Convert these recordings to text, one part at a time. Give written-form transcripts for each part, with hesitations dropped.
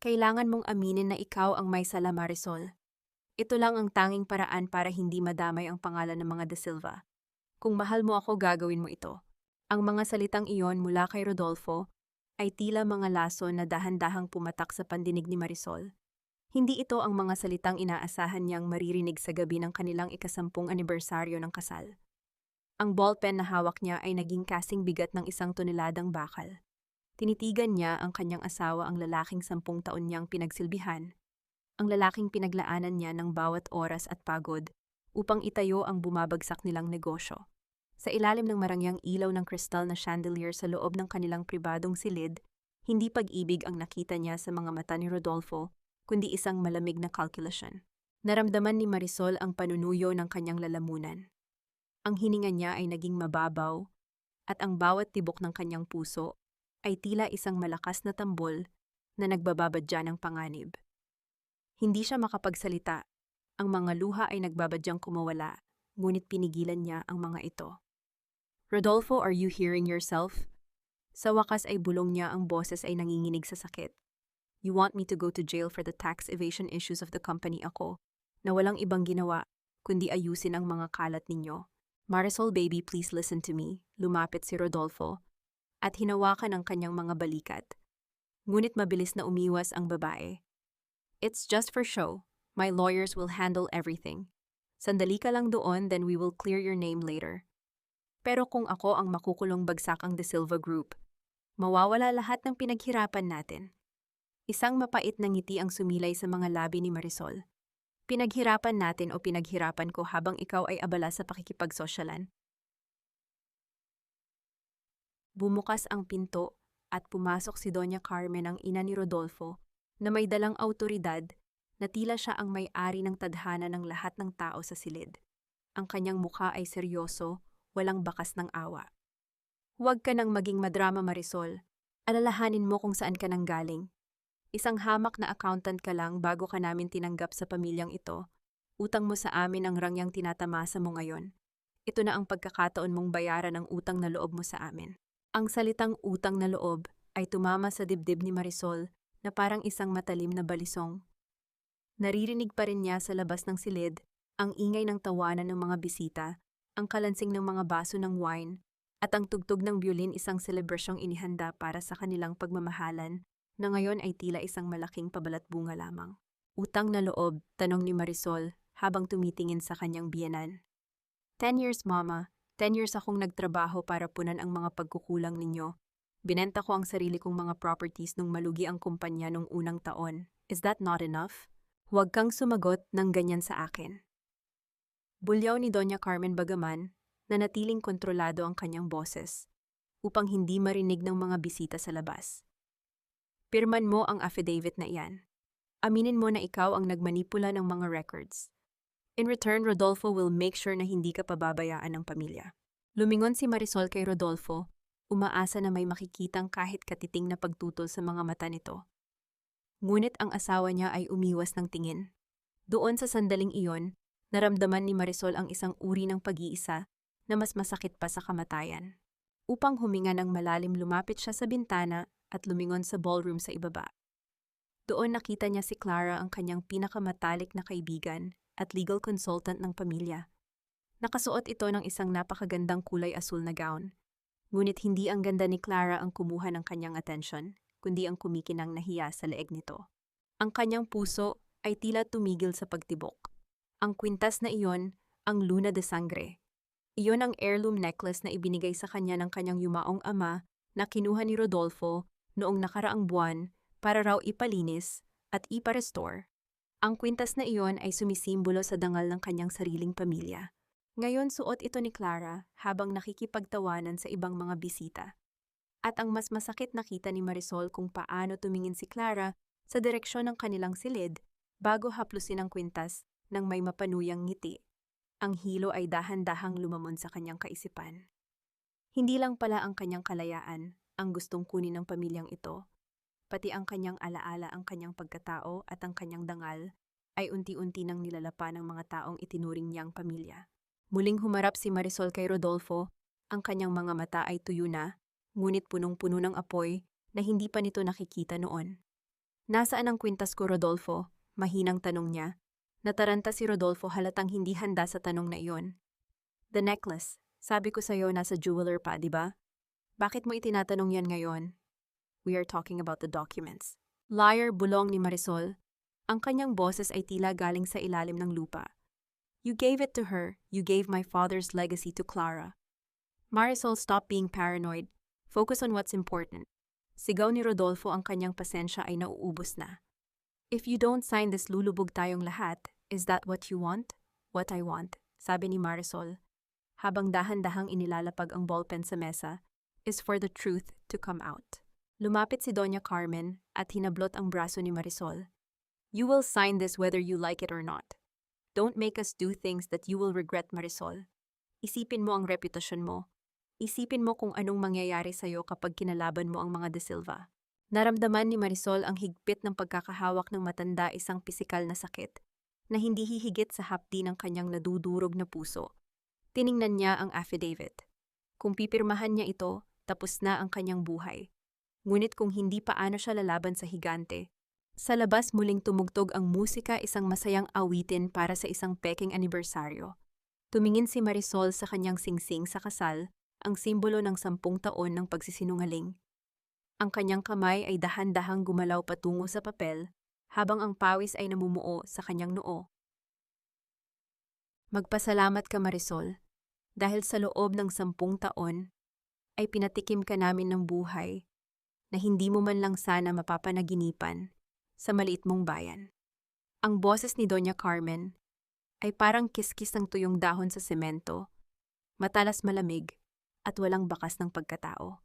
Kailangan mong aminin na ikaw ang may sala, Marisol. Ito lang ang tanging paraan para hindi madamay ang pangalan ng mga De Silva. Kung mahal mo ako, gagawin mo ito. Ang mga salitang iyon mula kay Rodolfo ay tila mga laso na dahan-dahang pumatak sa pandinig ni Marisol. Hindi ito ang mga salitang inaasahan niyang maririnig sa gabi ng kanilang ika-10 anibersaryo ng kasal. Ang ballpen na hawak niya ay naging kasing bigat ng 1 toneladang bakal. Tinitigan niya ang kanyang asawa, ang lalaking 10 taon niyang pinagsilbihan, ang lalaking pinaglaanan niya ng bawat oras at pagod upang itayo ang bumabagsak nilang negosyo. Sa ilalim ng marangyang ilaw ng kristal na chandelier sa loob ng kanilang pribadong silid, hindi pag-ibig ang nakita niya sa mga mata ni Rodolfo, kundi isang malamig na kalkulasyon. Naramdaman ni Marisol ang panunuyo ng kanyang lalamunan. Ang hininga niya ay naging mababaw, at ang bawat tibok ng kanyang puso ay tila isang malakas na tambol na nagbababadya ng panganib. Hindi siya makapagsalita. Ang mga luha ay nagbabadyang kumawala, ngunit pinigilan niya ang mga ito. Rodolfo, are you hearing yourself? Sa wakas ay bulong niya, ang boses ay nanginginig sa sakit. You want me to go to jail for the tax evasion issues of the company ako, na walang ibang ginawa, kundi ayusin ang mga kalat ninyo. Marisol, baby, please listen to me. Lumapit si Rodolfo at hinawakan ang kanyang mga balikat. Ngunit mabilis na umiwas ang babae. It's just for show. My lawyers will handle everything. Sandali ka lang doon, then we will clear your name later. Pero kung ako ang makukulong bagsak ang De Silva Group, mawawala lahat ng pinaghirapan natin. Isang mapait na ngiti ang sumilay sa mga labi ni Marisol. Pinaghirapan natin o pinaghirapan ko habang ikaw ay abala sa pakikipagsosyalan? Bumukas ang pinto at pumasok si Doña Carmen, ang ina ni Rodolfo, na may dalang awtoridad na tila siya ang may-ari ng tadhana ng lahat ng tao sa silid. Ang kanyang mukha ay seryoso, walang bakas ng awa. Huwag ka nang maging madrama, Marisol. Alalahanin mo kung saan ka nang galing. Isang hamak na accountant ka lang bago ka namin tinanggap sa pamilyang ito. Utang mo sa amin ang rangyang tinatamasa mo ngayon. Ito na ang pagkakataon mong bayaran ang utang na loob mo sa amin. Ang salitang utang na loob ay tumama sa dibdib ni Marisol na parang isang matalim na balisong. Naririnig pa rin niya sa labas ng silid ang ingay ng tawanan ng mga bisita, ang kalansing ng mga baso ng wine, at ang tugtog ng violin, isang selebrasyong inihanda para sa kanilang pagmamahalan na ngayon ay tila isang malaking pabalat-bunga lamang. Utang na loob, tanong ni Marisol habang tumitingin sa kanyang biyenan. 10 years, Mama. 10 years akong nagtrabaho para punan ang mga pagkukulang ninyo. Binenta ko ang sarili kong mga properties nung malugi ang kumpanya nung unang taon. Is that not enough? Huwag kang sumagot ng ganyan sa akin. Bulyaw ni Doña Carmen, bagaman nanatiling kontrolado ang kanyang boses upang hindi marinig ng mga bisita sa labas. Pirman mo ang affidavit na iyan. Aminin mo na ikaw ang nagmanipula ng mga records. In return, Rodolfo will make sure na hindi ka pababayaan ng pamilya. Lumingon si Marisol kay Rodolfo, umaasa na may makikitang kahit katiting na pagtutol sa mga mata nito. Ngunit ang asawa niya ay umiwas ng tingin. Doon sa sandaling iyon, naramdaman ni Marisol ang isang uri ng pag-iisa na mas masakit pa sa kamatayan. Upang huminga ng malalim, lumapit siya sa bintana at lumingon sa ballroom sa ibaba. Doon nakita niya si Clara, ang kanyang pinakamatalik na kaibigan at legal consultant ng pamilya. Nakasuot ito ng isang napakagandang kulay asul na gown. Ngunit hindi ang ganda ni Clara ang kumuha ng kanyang atensyon, kundi ang kumikinang nahiya sa leeg nito. Ang kanyang puso ay tila tumigil sa pagtibok. Ang kwintas na iyon, ang Luna de Sangre. Iyon ang heirloom necklace na ibinigay sa kanya ng kanyang yumaong ama na kinuha ni Rodolfo noong nakaraang buwan para raw ipalinis at ipa-restore. Ang kwintas na iyon ay sumisimbolo sa dangal ng kanyang sariling pamilya. Ngayon suot ito ni Clara habang nakikipagtawanan sa ibang mga bisita. At ang mas masakit, nakita ni Marisol kung paano tumingin si Clara sa direksyon ng kanilang silid bago haplusin ang kwintas ng may mapanuyang ngiti. Ang hilo ay dahan-dahang lumamon sa kanyang kaisipan. Hindi lang pala ang kanyang kalayaan ang gustong kunin ng pamilyang ito, pati ang kanyang alaala, ang kanyang pagkatao at ang kanyang dangal ay unti-unti nang nilalapa ng mga taong itinuring niyang pamilya. Muling humarap si Marisol kay Rodolfo, ang kanyang mga mata ay tuyo na, ngunit punong-puno ng apoy na hindi pa nito nakikita noon. Nasaan ang kwintas ko, Rodolfo? Mahinang tanong niya. Nataranta si Rodolfo halatang hindi handa sa tanong na iyon. The necklace. Sabi ko sa'yo nasa jeweler pa, di ba? Bakit mo itinatanong yan ngayon? We are talking about the documents. Liar, bulong ni Marisol. Ang kanyang boses ay tila galing sa ilalim ng lupa. You gave it to her. You gave my father's legacy to Clara. Marisol, stop being paranoid. Focus on what's important. Sigaw ni Rodolfo, ang kanyang pasensya ay nauubos na. If you don't sign this, lulubog tayong lahat. Is that what you want? What I want, sabi ni Marisol. Habang dahan-dahang inilalapag ang ballpen sa mesa, is for the truth to come out. Lumapit si Doña Carmen at hinablot ang braso ni Marisol. You will sign this whether you like it or not. Don't make us do things that you will regret, Marisol. Isipin mo ang reputasyon mo. Isipin mo kung anong mangyayari sa'yo kapag kinalaban mo ang mga De Silva. Naramdaman ni Marisol ang higpit ng pagkakahawak ng matanda, isang pisikal na sakit, na hindi hihigit sa hapdi ng kanyang nadudurog na puso. Tiningnan niya ang affidavit. Kung pipirmahan niya ito, tapos na ang kanyang buhay. Ngunit kung hindi paano siya lalaban sa higante, sa labas muling tumugtog ang musika, isang masayang awitin para sa isang peking anibersaryo. Tumingin si Marisol sa kanyang singsing sa kasal, ang simbolo ng 10 taon ng pagsisinungaling. Ang kanyang kamay ay dahan-dahang gumalaw patungo sa papel, habang ang pawis ay namumuo sa kanyang noo. Magpasalamat ka, Marisol, dahil sa loob ng 10 taon, ay pinatikim ka namin ng buhay na hindi mo man lang sana mapapanaginipan sa maliit mong bayan. Ang boses ni Doña Carmen ay parang kiskis ng tuyong dahon sa semento, matalas malamig at walang bakas ng pagkatao.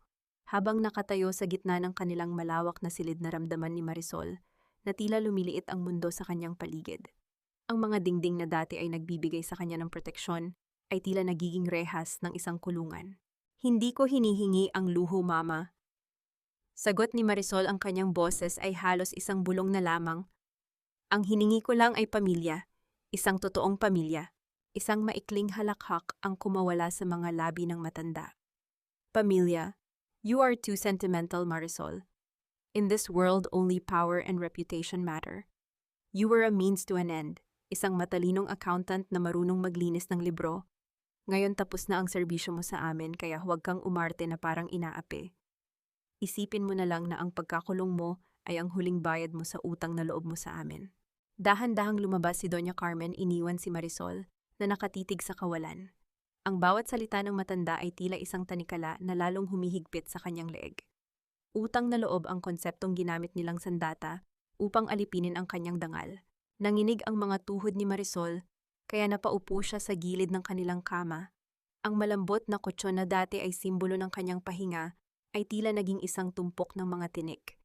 Habang nakatayo sa gitna ng kanilang malawak na silid, naramdaman ni Marisol na tila lumiliit ang mundo sa kanyang paligid. Ang mga dingding na dati ay nagbibigay sa kanya ng proteksyon ay tila nagiging rehas ng isang kulungan. Hindi ko hinihingi ang luho, Mama. Sagot ni Marisol, ang kanyang boses ay halos isang bulong na lamang. Ang hiningi ko lang ay pamilya, isang totoong pamilya, isang maikling halakhak ang kumawala sa mga labi ng matanda. Pamilya, you are too sentimental, Marisol. In this world, only power and reputation matter. You were a means to an end, isang matalinong accountant na marunong maglinis ng libro. Ngayon tapos na ang serbisyo mo sa amin, kaya huwag kang umarte na parang inaapi. Isipin mo na lang na ang pagkakulong mo ay ang huling bayad mo sa utang na loob mo sa amin. Dahan-dahang lumabas si Doña Carmen, iniwan si Marisol na nakatitig sa kawalan. Ang bawat salita ng matanda ay tila isang tanikala na lalong humihigpit sa kanyang leeg. Utang na loob ang konseptong ginamit nilang sandata upang alipinin ang kanyang dangal. Nanginig ang mga tuhod ni Marisol, kaya napaupo siya sa gilid ng kanilang kama. Ang malambot na kutsyon na dati ay simbolo ng kanyang pahinga ay tila naging isang tumpok ng mga tinik.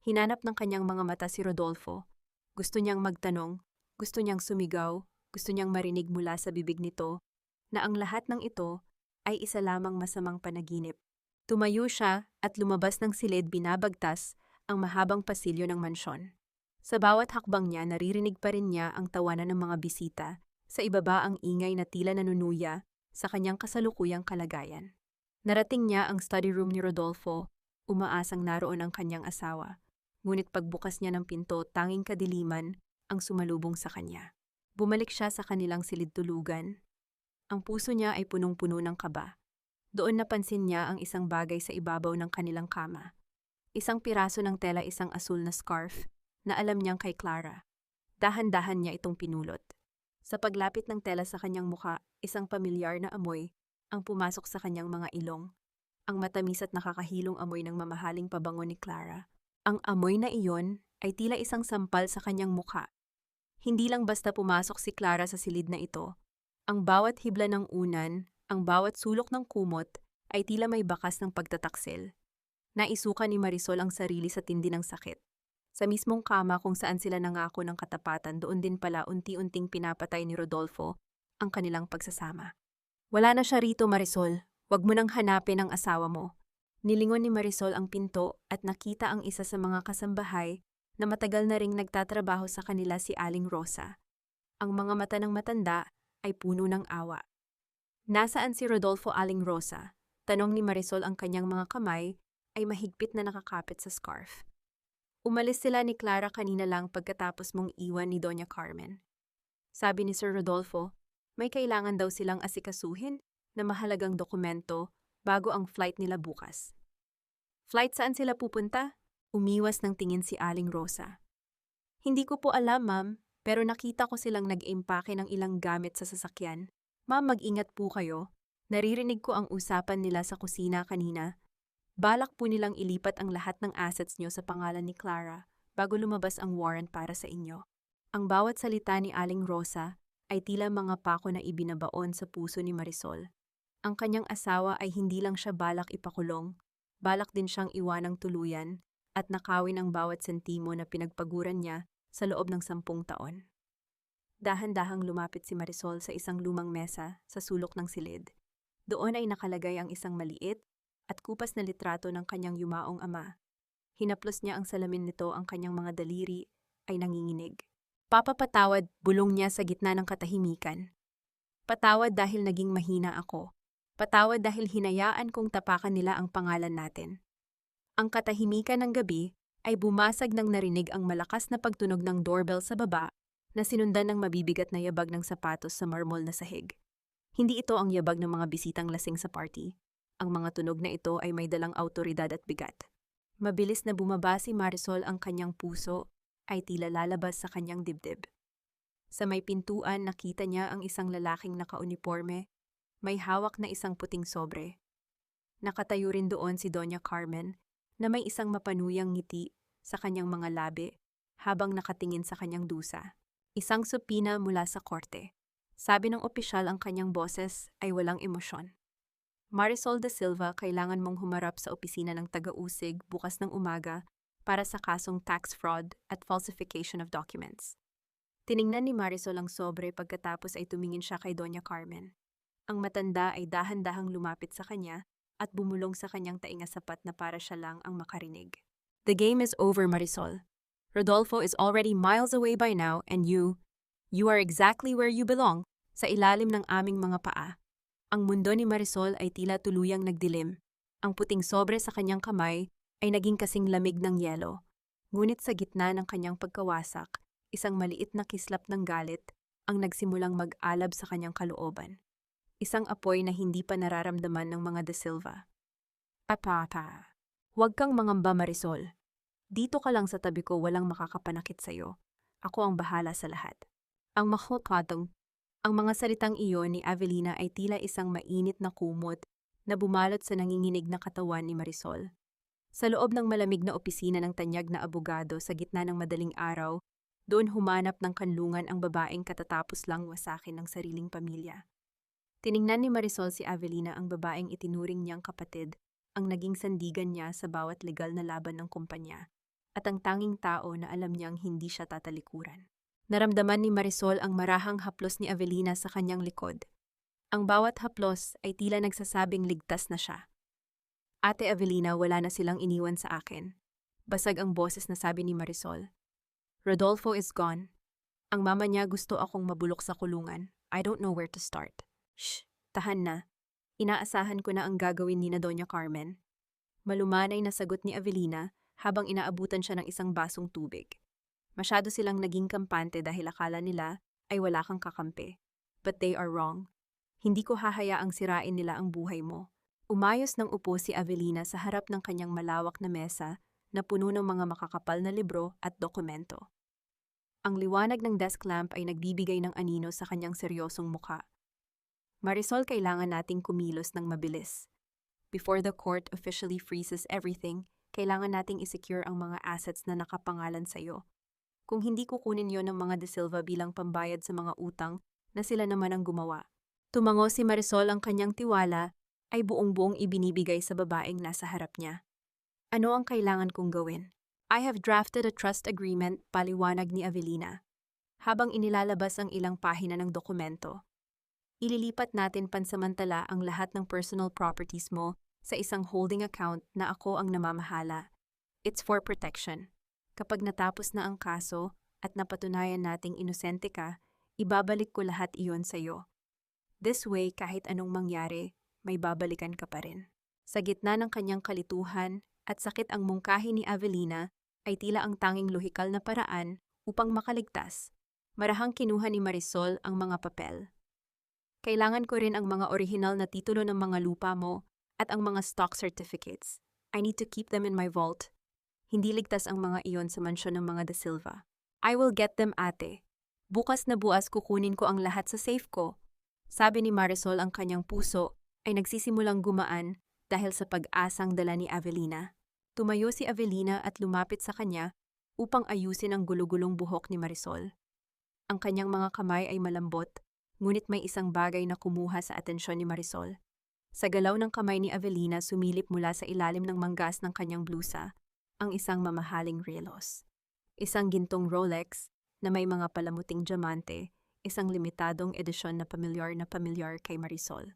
Hinanap ng kanyang mga mata si Rodolfo. Gusto niyang magtanong, gusto niyang sumigaw, gusto niyang marinig mula sa bibig nito na ang lahat ng ito ay isa lamang masamang panaginip. Tumayo siya at lumabas ng silid, binabagtas ang mahabang pasilyo ng mansyon. Sa bawat hakbang niya, naririnig pa rin niya ang tawanan ng mga bisita, sa ibaba ang ingay na tila nanunuya sa kanyang kasalukuyang kalagayan. Narating niya ang study room ni Rodolfo, umaasang naroon ang kanyang asawa. Ngunit pagbukas niya ng pinto, tanging kadiliman ang sumalubong sa kanya. Bumalik siya sa kanilang silid-tulugan. Ang puso niya ay punong-puno ng kaba. Doon napansin niya ang isang bagay sa ibabaw ng kanilang kama. Isang piraso ng tela, isang asul na scarf na alam niyang kay Clara. Dahan-dahan niya itong pinulot. Sa paglapit ng tela sa kanyang muka, isang pamilyar na amoy ang pumasok sa kanyang mga ilong. Ang matamis at nakakahilong amoy ng mamahaling pabango ni Clara. Ang amoy na iyon ay tila isang sampal sa kanyang muka. Hindi lang basta pumasok si Clara sa silid na ito. Ang bawat hibla ng unan, ang bawat sulok ng kumot ay tila may bakas ng pagtataksil. Naisuka ni Marisol ang sarili sa tindi ng sakit. Sa mismong kama kung saan sila nangako ng katapatan, doon din pala unti-unting pinapatay ni Rodolfo ang kanilang pagsasama. Wala na siya rito, Marisol. Huwag mo nang hanapin ang asawa mo. Nilingon ni Marisol ang pinto at nakita ang isa sa mga kasambahay na matagal na ring nagtatrabaho sa kanila, si Aling Rosa. Ang mga mata ng matanda ay puno ng awa. Nasaan si Rodolfo, Aling Rosa? Tanong ni Marisol, ang kanyang mga kamay ay mahigpit na nakakapit sa scarf. Umalis sila ni Clara kanina lang pagkatapos mong iwan ni Doña Carmen. Sabi ni Sir Rodolfo, may kailangan daw silang asikasuhin na mahalagang dokumento bago ang flight nila bukas. Flight saan sila pupunta? Umiwas ng tingin si Aling Rosa. Hindi ko po alam, ma'am, pero nakita ko silang nag-impake ng ilang gamit sa sasakyan. Ma'am, mag-ingat po kayo. Naririnig ko ang usapan nila sa kusina kanina. Balak po nilang ilipat ang lahat ng assets nyo sa pangalan ni Clara bago lumabas ang warrant para sa inyo. Ang bawat salita ni Aling Rosa ay tila mga pako na ibinabaon sa puso ni Marisol. Ang kanyang asawa ay hindi lang siya balak ipakulong, balak din siyang iwanang tuluyan at nakawin ang bawat sentimo na pinagpaguran niya sa loob ng 10 taon. Dahan-dahang lumapit si Marisol sa isang lumang mesa sa sulok ng silid. Doon ay nakalagay ang isang maliit at kupas na litrato ng kanyang yumaong ama. Hinaplos niya ang salamin nito, ang kanyang mga daliri ay nanginginig. Papapatawad, bulong niya sa gitna ng katahimikan. Patawad dahil naging mahina ako. Patawad dahil hinayaan kong tapakan nila ang pangalan natin. Ang katahimikan ng gabi ay bumasag nang narinig ang malakas na pagtunog ng doorbell sa baba na sinundan ng mabibigat na yabag ng sapatos sa marmol na sahig. Hindi ito ang yabag ng mga bisitang lasing sa party. Ang mga tunog na ito ay may dalang awtoridad at bigat. Mabilis na bumaba si Marisol, ang kanyang puso ay tila lalabas sa kanyang dibdib. Sa may pintuan nakita niya ang isang lalaking nakauniporme, may hawak na isang puting sobre. Nakatayo rin doon si Doña Carmen na may isang mapanuyang ngiti sa kanyang mga labi habang nakatingin sa kanyang dusa. Isang supina mula sa korte. Sabi ng opisyal, ang kanyang boses ay walang emosyon. Marisol de Silva, kailangan mong humarap sa opisina ng taga-usig bukas ng umaga para sa kasong tax fraud at falsification of documents. Tiningnan ni Marisol ang sobre pagkatapos ay tumingin siya kay Doña Carmen. Ang matanda ay dahan-dahang lumapit sa kanya at bumulong sa kanyang tainga sapat na para siya lang ang makarinig. The game is over, Marisol. Rodolfo is already miles away by now and you are exactly where you belong, sa ilalim ng aming mga paa. Ang mundo ni Marisol ay tila tuluyang nagdilim. Ang puting sobre sa kanyang kamay ay naging kasing lamig ng yelo. Ngunit sa gitna ng kanyang pagkawasak, isang maliit na kislap ng galit ang nagsimulang mag-alab sa kanyang kalooban. Isang apoy na hindi pa nararamdaman ng mga de Silva. Papa, huwag kang mangamba, Marisol. Dito ka lang sa tabi ko, walang makakapanakit sa'yo. Ako ang bahala sa lahat. Ang mga salitang iyon ni Avelina ay tila isang mainit na kumot na bumalot sa nanginginig na katawan ni Marisol. Sa loob ng malamig na opisina ng tanyag na abogado sa gitna ng madaling araw, doon humanap ng kanlungan ang babaeng katatapos lang wasakin ng sariling pamilya. Tiningnan ni Marisol si Avelina, ang babaeng itinuring niyang kapatid, ang naging sandigan niya sa bawat legal na laban ng kumpanya, at ang tanging tao na alam niyang hindi siya tatalikuran. Naramdaman ni Marisol ang marahang haplos ni Avelina sa kanyang likod. Ang bawat haplos ay tila nagsasabing ligtas na siya. Ate Avelina, wala na silang iniwan sa akin. Basag ang boses na sabi ni Marisol. Rodolfo is gone. Ang mama niya gusto akong mabulok sa kulungan. I don't know where to start. Shh, tahan na. Inaasahan ko na ang gagawin ni na Doña Carmen. Malumanay na sagot ni Avelina habang inaabutan siya ng isang basong tubig. Masyado silang naging kampante dahil akala nila ay wala kang kakampi. But they are wrong. Hindi ko hahayaang sirain nila ang buhay mo. Umayos ng upo si Avelina sa harap ng kanyang malawak na mesa na puno ng mga makakapal na libro at dokumento. Ang liwanag ng desk lamp ay nagbibigay ng anino sa kanyang seryosong muka. Marisol, kailangan nating kumilos ng mabilis. Before the court officially freezes everything, kailangan nating isecure ang mga assets na nakapangalan sa'yo. Kung hindi kukunin yon ng mga de Silva bilang pambayad sa mga utang na sila naman ang gumawa. Tumango si Marisol, ang kanyang tiwala ay buong-buong ibinibigay sa babaeng nasa harap niya. Ano ang kailangan kong gawin? I have drafted a trust agreement, paliwanag ni Avelina. Habang inilalabas ang ilang pahina ng dokumento. Ililipat natin pansamantala ang lahat ng personal properties mo sa isang holding account na ako ang namamahala. It's for protection. Kapag natapos na ang kaso at napatunayan nating inosente ka, ibabalik ko lahat iyon sa iyo. This way, kahit anong mangyari, may babalikan ka pa rin. Sa gitna ng kanyang kalituhan at sakit, ang mungkahi ni Avelina ay tila ang tanging lohikal na paraan upang makaligtas. Marahang kinuha ni Marisol ang mga papel. Kailangan ko rin ang mga orihinal na titulo ng mga lupa mo at ang mga stock certificates. I need to keep them in my vault. Hindi ligtas ang mga iyon sa mansyon ng mga De Silva. I will get them, ate. Bukas na bukas kukunin ko ang lahat sa safe ko. Sabi ni Marisol, ang kanyang puso ay nagsisimulang gumaan dahil sa pag-asang dala ni Avelina. Tumayo si Avelina at lumapit sa kanya upang ayusin ang gulugulong buhok ni Marisol. Ang kanyang mga kamay ay malambot, ngunit may isang bagay na kumuha sa atensyon ni Marisol. Sa galaw ng kamay ni Avelina, sumilip mula sa ilalim ng manggas ng kanyang blusa ang isang mamahaling relos. Isang gintong Rolex na may mga palamuting diamante, isang limitadong edisyon na pamilyar kay Marisol.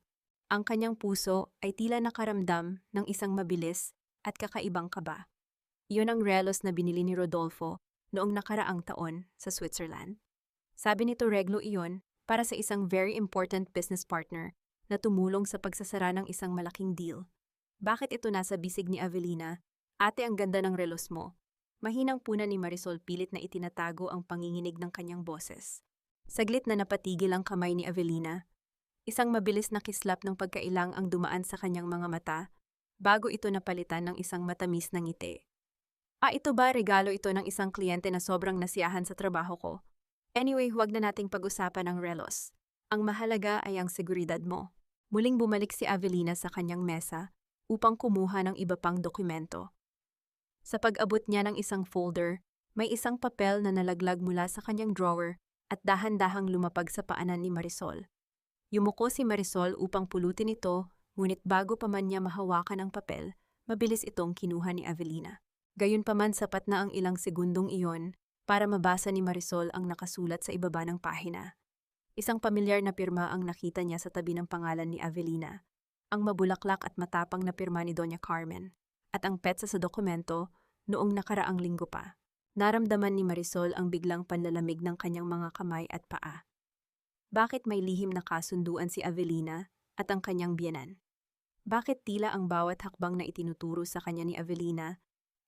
Ang kanyang puso ay tila nakaramdam ng isang mabilis at kakaibang kaba. Iyon ang relos na binili ni Rodolfo noong nakaraang taon sa Switzerland. Sabi nito reglo iyon para sa isang very important business partner na tumulong sa pagsasara ng isang malaking deal. Bakit ito nasa bisig ni Avelina? Ate, ang ganda ng relos mo. Mahinang puna ni Marisol, pilit na itinatago ang panginginig ng kanyang boses. Saglit na napatigil ang kamay ni Avelina. Isang mabilis na kislap ng pagkailang ang dumaan sa kanyang mga mata bago ito napalitan ng isang matamis na ngiti. Ito ba regalo ito ng isang kliyente na sobrang nasiyahan sa trabaho ko? Anyway, huwag na nating pag-usapan ang relos. Ang mahalaga ay ang seguridad mo. Muling bumalik si Avelina sa kanyang mesa upang kumuha ng iba pang dokumento. Sa pag-abot niya ng isang folder, may isang papel na nalaglag mula sa kanyang drawer at dahan-dahang lumapag sa paanan ni Marisol. Yumuko si Marisol upang pulutin ito, ngunit bago pa man niya mahawakan ang papel, mabilis itong kinuha ni Avelina. Gayunpaman, sapat na ang ilang segundong iyon para mabasa ni Marisol ang nakasulat sa ibaba ng pahina. Isang pamilyar na pirma ang nakita niya sa tabi ng pangalan ni Avelina, ang mabulaklak at matapang na pirma ni Doña Carmen, at ang petsa sa dokumento noong nakaraang linggo pa. Naramdaman ni Marisol ang biglang panlalamig ng kanyang mga kamay at paa. Bakit may lihim na kasunduan si Avelina at ang kanyang biyenan? Bakit tila ang bawat hakbang na itinuturo sa kanya ni Avelina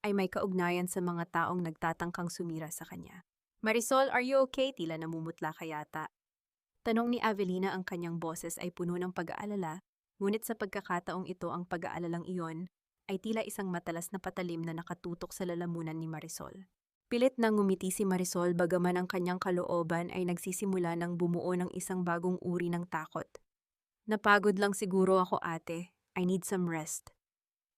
ay may kaugnayan sa mga taong nagtatangkang sumira sa kanya? Marisol, are you okay? Tila namumutla ka yata. Tanong ni Avelina, ang kanyang boses ay puno ng pag-aalala, ngunit sa pagkakataong ito ang pag-aalalang iyon ay tila isang matalas na patalim na nakatutok sa lalamunan ni Marisol. Pilit nang ngumiti si Marisol, bagaman ang kanyang kalooban ay nagsisimula ng bumuo ng isang bagong uri ng takot. Napagod lang siguro ako, ate. I need some rest.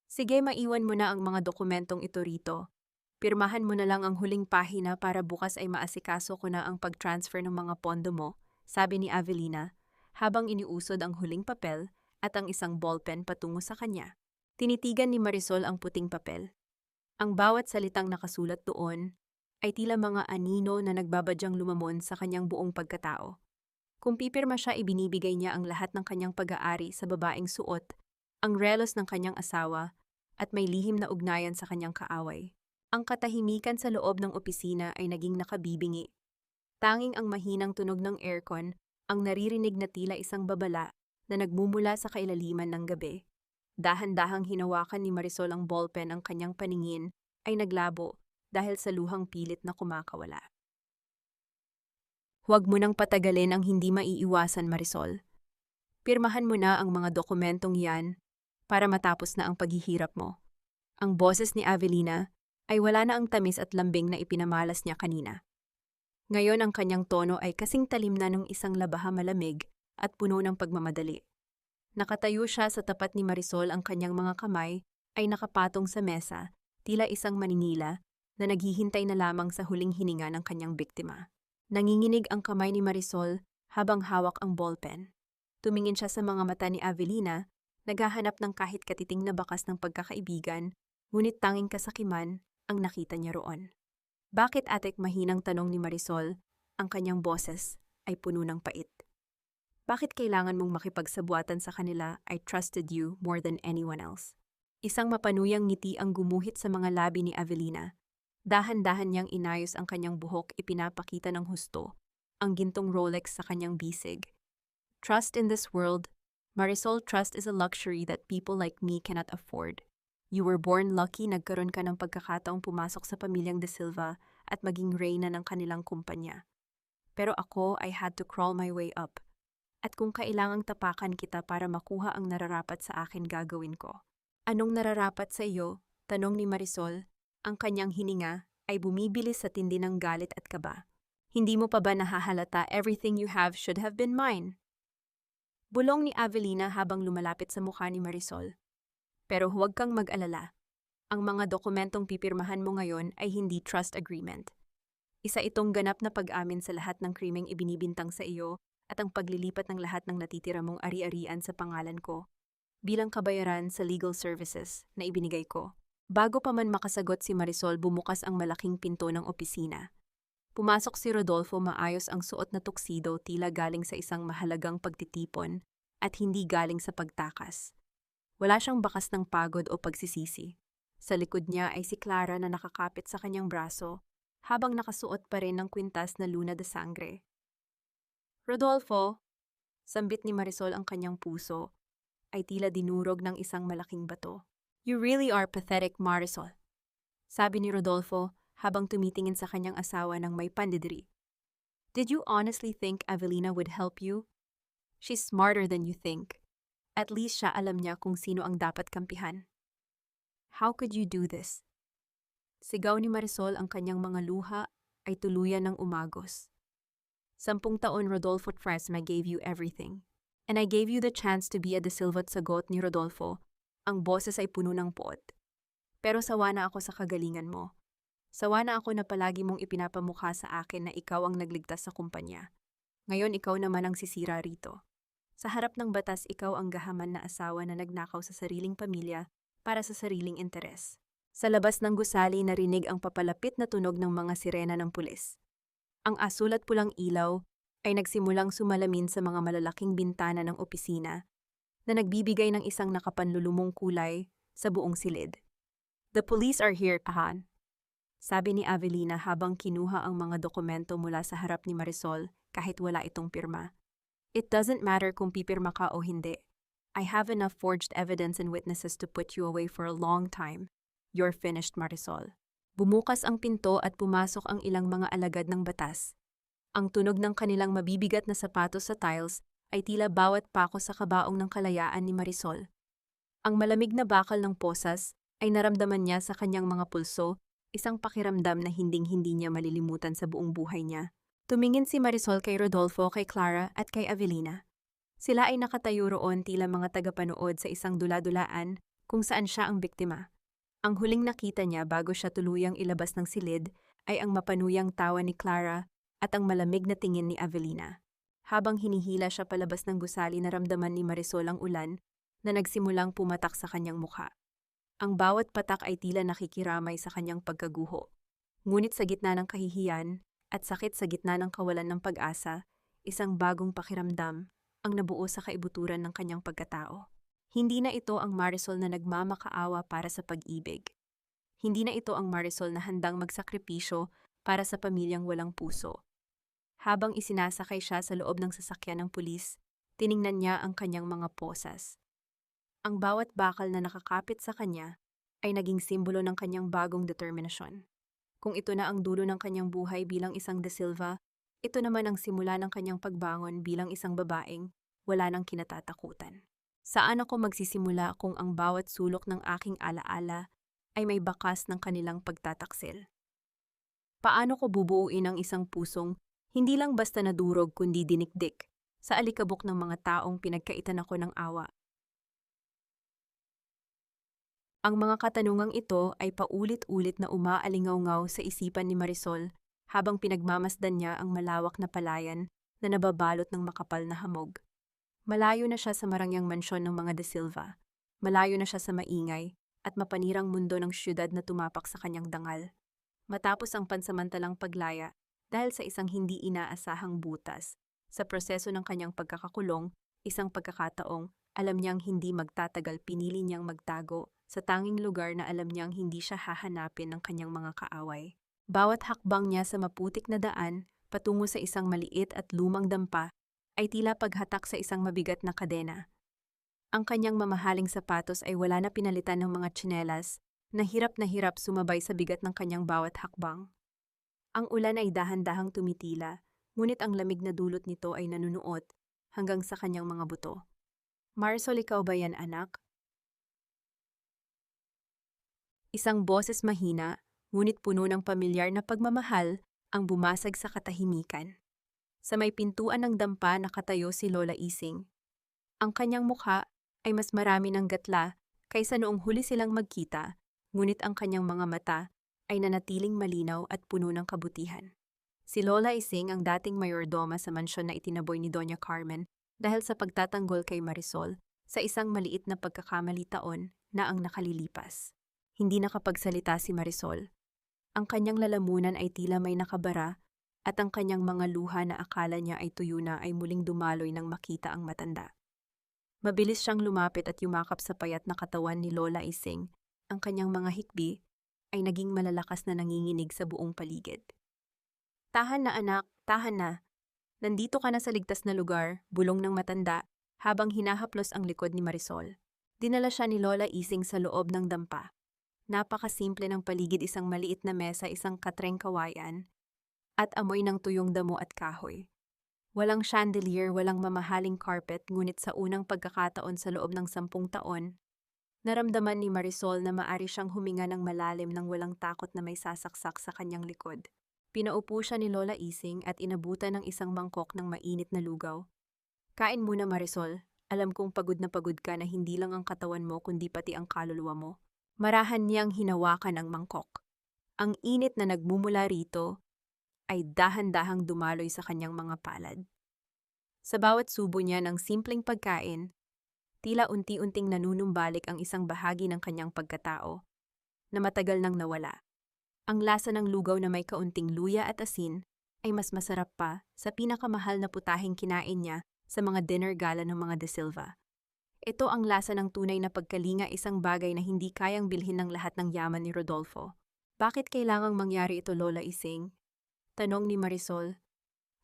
Sige, maiwan mo na ang mga dokumentong ito rito. Pirmahan mo na lang ang huling pahina para bukas ay maasikaso ko na ang pag-transfer ng mga pondo mo, sabi ni Avelina, habang iniusod ang huling papel at ang isang ballpen patungo sa kanya. Tinitigan ni Marisol ang puting papel. Ang bawat salitang nakasulat doon ay tila mga anino na nagbabadyang lumamon sa kanyang buong pagkatao. Kung pipirma siya, ibinibigay niya ang lahat ng kanyang pag-aari sa babaeng suot, ang relos ng kanyang asawa, at may lihim na ugnayan sa kanyang kaaway. Ang katahimikan sa loob ng opisina ay naging nakabibingi. Tanging ang mahinang tunog ng aircon ang naririnig na tila isang babala na nagmumula sa kailaliman ng gabi. Dahan-dahang hinawakan ni Marisol ang ballpen, ang kanyang paningin ay naglabo dahil sa luhang pilit na kumakawala. Huwag mo nang patagalin ang hindi maiiwasan, Marisol. Pirmahan mo na ang mga dokumentong yan para matapos na ang paghihirap mo. Ang boses ni Avelina ay wala na ang tamis at lambing na ipinamalas niya kanina. Ngayon ang kanyang tono ay kasing talim na ng isang labaha malamig at puno ng pagmamadali. Nakatayo siya sa tapat ni Marisol, ang kanyang mga kamay ay nakapatong sa mesa, tila isang maninila na naghihintay na lamang sa huling hininga ng kanyang biktima. Nanginginig ang kamay ni Marisol habang hawak ang ballpen. Tumingin siya sa mga mata ni Avelina, naghahanap ng kahit katiting na bakas ng pagkakaibigan, ngunit tanging kasakiman ang nakita niya roon. Bakit, atek? Mahinang tanong ni Marisol, ang kanyang boses ay puno ng pait. Bakit kailangan mong makipagsabuatan sa kanila? I trusted you more than anyone else. Isang mapanuyang ngiti ang gumuhit sa mga labi ni Avelina. Dahan-dahan niyang inayos ang kanyang buhok, ipinapakita ng husto ang gintong Rolex sa kanyang bisig. Trust in this world, Marisol, trust is a luxury that people like me cannot afford. You were born lucky, nagkaroon ka ng pagkakataong pumasok sa pamilyang De Silva at maging reyna ng kanilang kumpanya. Pero ako, I had to crawl my way up. At kung kailangang tapakan kita para makuha ang nararapat sa akin, gagawin ko. Anong nararapat sa iyo? Tanong ni Marisol. Ang kanyang hininga ay bumibilis sa tindi ng galit at kaba. Hindi mo pa ba nahahalata everything you have should have been mine? Bulong ni Avelina habang lumalapit sa mukha ni Marisol. Pero huwag kang mag-alala. Ang mga dokumentong pipirmahan mo ngayon ay hindi trust agreement. Isa itong ganap na pag-amin sa lahat ng krimeng ibinibintang sa iyo at ang paglilipat ng lahat ng natitira mong ari-arian sa pangalan ko bilang kabayaran sa legal services na ibinigay ko. Bago pa man makasagot si Marisol, bumukas ang malaking pinto ng opisina. Pumasok si Rodolfo, maayos ang suot na tuksido, tila galing sa isang mahalagang pagtitipon at hindi galing sa pagtakas. Wala siyang bakas ng pagod o pagsisisi. Sa likod niya ay si Clara na nakakapit sa kanyang braso habang nakasuot pa rin ng kwintas na luna de sangre. Rodolfo, sambit ni Marisol, ang kanyang puso ay tila dinurog ng isang malaking bato. You really are pathetic, Marisol, sabi ni Rodolfo habang tumitingin sa kanyang asawa ng may pandidiri. Did you honestly think Avelina would help you? She's smarter than you think. At least siya alam niya kung sino ang dapat kampihan. How could you do this? Sigaw ni Marisol, ang kanyang mga luha ay tuluyan ng umagos. 10 taon, Rodolfo Fresma, gave you everything. And I gave you the chance to be a De Silva. Sagot ni Rodolfo. Ang boses ay puno ng poot. Pero sawa na ako sa kagalingan mo. Sawa na ako na palagi mong ipinapamukha sa akin na ikaw ang nagligtas sa kumpanya. Ngayon ikaw naman ang sisira rito. Sa harap ng batas, ikaw ang gahaman na asawa na nagnakaw sa sariling pamilya para sa sariling interes. Sa labas ng gusali, narinig ang papalapit na tunog ng mga sirena ng pulis. Ang asul at pulang ilaw ay nagsimulang sumalamin sa mga malalaking bintana ng opisina na nagbibigay ng isang nakapanlulumong kulay sa buong silid. The police are here, Ahan, sabi ni Avelina habang kinuha ang mga dokumento mula sa harap ni Marisol kahit wala itong pirma. It doesn't matter kung pipirma ka o hindi. I have enough forged evidence and witnesses to put you away for a long time. You're finished, Marisol. Bumukas ang pinto at pumasok ang ilang mga alagad ng batas. Ang tunog ng kanilang mabibigat na sapatos sa tiles ay tila bawat pako sa kabaong ng kalayaan ni Marisol. Ang malamig na bakal ng posas ay naramdaman niya sa kanyang mga pulso, isang pakiramdam na hinding-hindi niya malilimutan sa buong buhay niya. Tumingin si Marisol kay Rodolfo, kay Clara at kay Avelina. Sila ay nakatayo roon tila mga tagapanood sa isang dula-dulaan kung saan siya ang biktima. Ang huling nakita niya bago siya tuluyang ilabas ng silid ay ang mapanuyang tawa ni Clara at ang malamig na tingin ni Avelina. Habang hinihila siya palabas ng gusali, naramdaman ni Marisol ang ulan na nagsimulang pumatak sa kanyang mukha. Ang bawat patak ay tila nakikiramay sa kanyang pagkaguho. Ngunit sa gitna ng kahihiyan at sakit, sa gitna ng kawalan ng pag-asa, isang bagong pakiramdam ang nabuo sa kaibuturan ng kanyang pagkatao. Hindi na ito ang Marisol na nagmamakaawa para sa pag-ibig. Hindi na ito ang Marisol na handang magsakripisyo para sa pamilyang walang puso. Habang isinasakay siya sa loob ng sasakyan ng pulis, tiningnan niya ang kanyang mga posas. Ang bawat bakal na nakakapit sa kanya ay naging simbolo ng kanyang bagong determinasyon. Kung ito na ang dulo ng kanyang buhay bilang isang De Silva, ito naman ang simula ng kanyang pagbangon bilang isang babaeng wala nang kinatatakutan. Saan ako magsisimula kung ang bawat sulok ng aking alaala ay may bakas ng kanilang pagtataksil? Paano ko bubuuin ang isang pusong hindi lang basta nadurog kundi dinikdik sa alikabok ng mga taong pinagkaitan ako ng awa? Ang mga katanungang ito ay paulit-ulit na umaalingaw-ngaw sa isipan ni Marisol habang pinagmamasdan niya ang malawak na palayan na nababalot ng makapal na hamog. Malayo na siya sa marangyang mansyon ng mga De Silva. Malayo na siya sa maingay at mapanirang mundo ng syudad na tumapak sa kanyang dangal. Matapos ang pansamantalang paglaya dahil sa isang hindi inaasahang butas, sa proseso ng kanyang pagkakakulong, isang pagkakataong alam niyang hindi magtatagal, pinili niyang magtago sa tanging lugar na alam niyang hindi siya hahanapin ng kanyang mga kaaway. Bawat hakbang niya sa maputik na daan patungo sa isang maliit at lumang dampa ay tila paghatak sa isang mabigat na kadena. Ang kanyang mamahaling sapatos ay wala na pinalitan ng mga tsinelas, na hirap sumabay sa bigat ng kanyang bawat hakbang. Ang ulan ay dahan-dahang tumitila, ngunit ang lamig na dulot nito ay nanunuot hanggang sa kanyang mga buto. Marisol, ikaw ba yan, anak? Isang boses mahina, ngunit puno ng pamilyar na pagmamahal, ang bumasag sa katahimikan. Sa may pintuan ng dampa nakatayo si Lola Ising. Ang kanyang mukha ay mas marami ng gatla kaysa noong huli silang magkita, ngunit ang kanyang mga mata ay nanatiling malinaw at puno ng kabutihan. Si Lola Ising ang dating mayordoma sa mansyon na itinaboy ni Doña Carmen dahil sa pagtatanggol kay Marisol sa isang maliit na pagkakamali taon na ang nakalilipas. Hindi nakapagsalita si Marisol. Ang kanyang lalamunan ay tila may nakabara at ang kanyang mga luha na akala niya ay tuyo na ay muling dumaloy nang makita ang matanda. Mabilis siyang lumapit at yumakap sa payat na katawan ni Lola Ising. Ang kanyang mga hikbi ay naging malalakas na nanginginig sa buong paligid. "Tahan na anak, tahan na. Nandito ka na sa ligtas na lugar," bulong ng matanda habang hinahaplos ang likod ni Marisol. Dinala siya ni Lola Ising sa loob ng dampa. Napakasimple ng paligid, isang maliit na mesa, isang katreng kawayan, at amoy ng tuyong damo at kahoy. Walang chandelier, walang mamahaling carpet, ngunit sa unang pagkakataon sa loob ng 10 taon, naramdaman ni Marisol na maari siyang huminga ng malalim nang walang takot na may sasaksak sa kanyang likod. Pinaupo siya ni Lola Ising at inabutan ng isang mangkok ng mainit na lugaw. "Kain muna, Marisol. Alam kong pagod na pagod ka na hindi lang ang katawan mo kundi pati ang kaluluwa mo." Marahan niyang hinawakan ang mangkok. Ang init na nagmumula rito ay dahan-dahang dumaloy sa kanyang mga palad. Sa bawat subo niya ng simpleng pagkain, tila unti-unting nanunumbalik ang isang bahagi ng kanyang pagkatao na matagal nang nawala. Ang lasa ng lugaw na may kaunting luya at asin ay mas masarap pa sa pinakamahal na putahing kinain niya sa mga dinner gala ng mga De Silva. Ito ang lasa ng tunay na pagkalinga, isang bagay na hindi kayang bilhin ng lahat ng yaman ni Rodolfo. "Bakit kailangang mangyari ito, Lola Ising?" tanong ni Marisol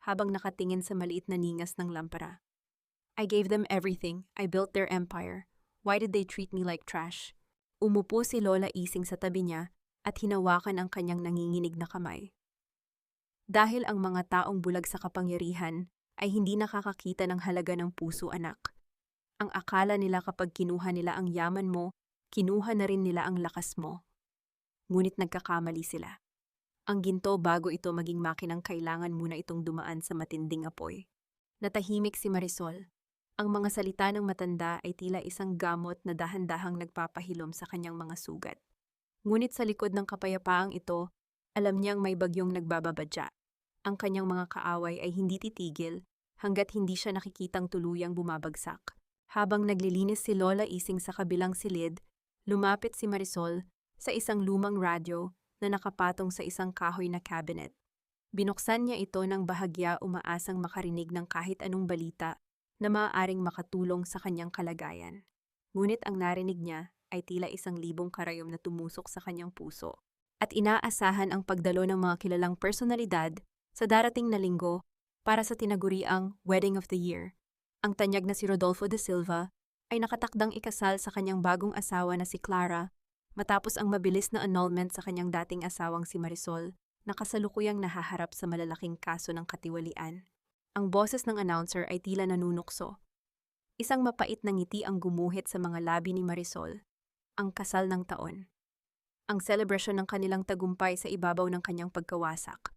habang nakatingin sa maliit na ningas ng lampara. "I gave them everything. I built their empire. Why did they treat me like trash?" Umupo si Lola Ising sa tabi niya at hinawakan ang kanyang nanginginig na kamay. Dahil ang mga taong bulag sa kapangyarihan ay hindi nakakakita ng halaga ng puso, anak. Ang akala nila kapag kinuha nila ang yaman mo, kinuha na rin nila ang lakas mo. Ngunit nagkakamali sila. Ang ginto, bago ito maging makinang, kailangan muna itong dumaan sa matinding apoy. Natahimik si Marisol. Ang mga salita ng matanda ay tila isang gamot na dahan-dahang nagpapahilom sa kanyang mga sugat. Ngunit sa likod ng kapayapaang ito, alam niyang may bagyong nagbababadya. Ang kanyang mga kaaway ay hindi titigil hanggat hindi siya nakikitang tuluyang bumabagsak. Habang naglilinis si Lola Ising sa kabilang silid, lumapit si Marisol sa isang lumang radyo na nakapatong sa isang kahoy na cabinet. Binuksan niya ito ng bahagya, umaasang makarinig ng kahit anong balita na maaaring makatulong sa kanyang kalagayan. Ngunit ang narinig niya ay tila 1,000 karayom na tumusok sa kanyang puso. At inaasahan ang pagdalo ng mga kilalang personalidad sa darating na linggo para sa tinaguriang Wedding of the Year. Ang tanyag na si Rodolfo de Silva ay nakatakdang ikasal sa kanyang bagong asawa na si Clara matapos ang mabilis na annulment sa kanyang dating asawang si Marisol na kasalukuyang nahaharap sa malalaking kaso ng katiwalian. Ang boses ng announcer ay tila nanunukso. Isang mapait na ngiti ang gumuhit sa mga labi ni Marisol. Ang kasal ng taon. Ang selebrasyon ng kanilang tagumpay sa ibabaw ng kanyang pagkawasak.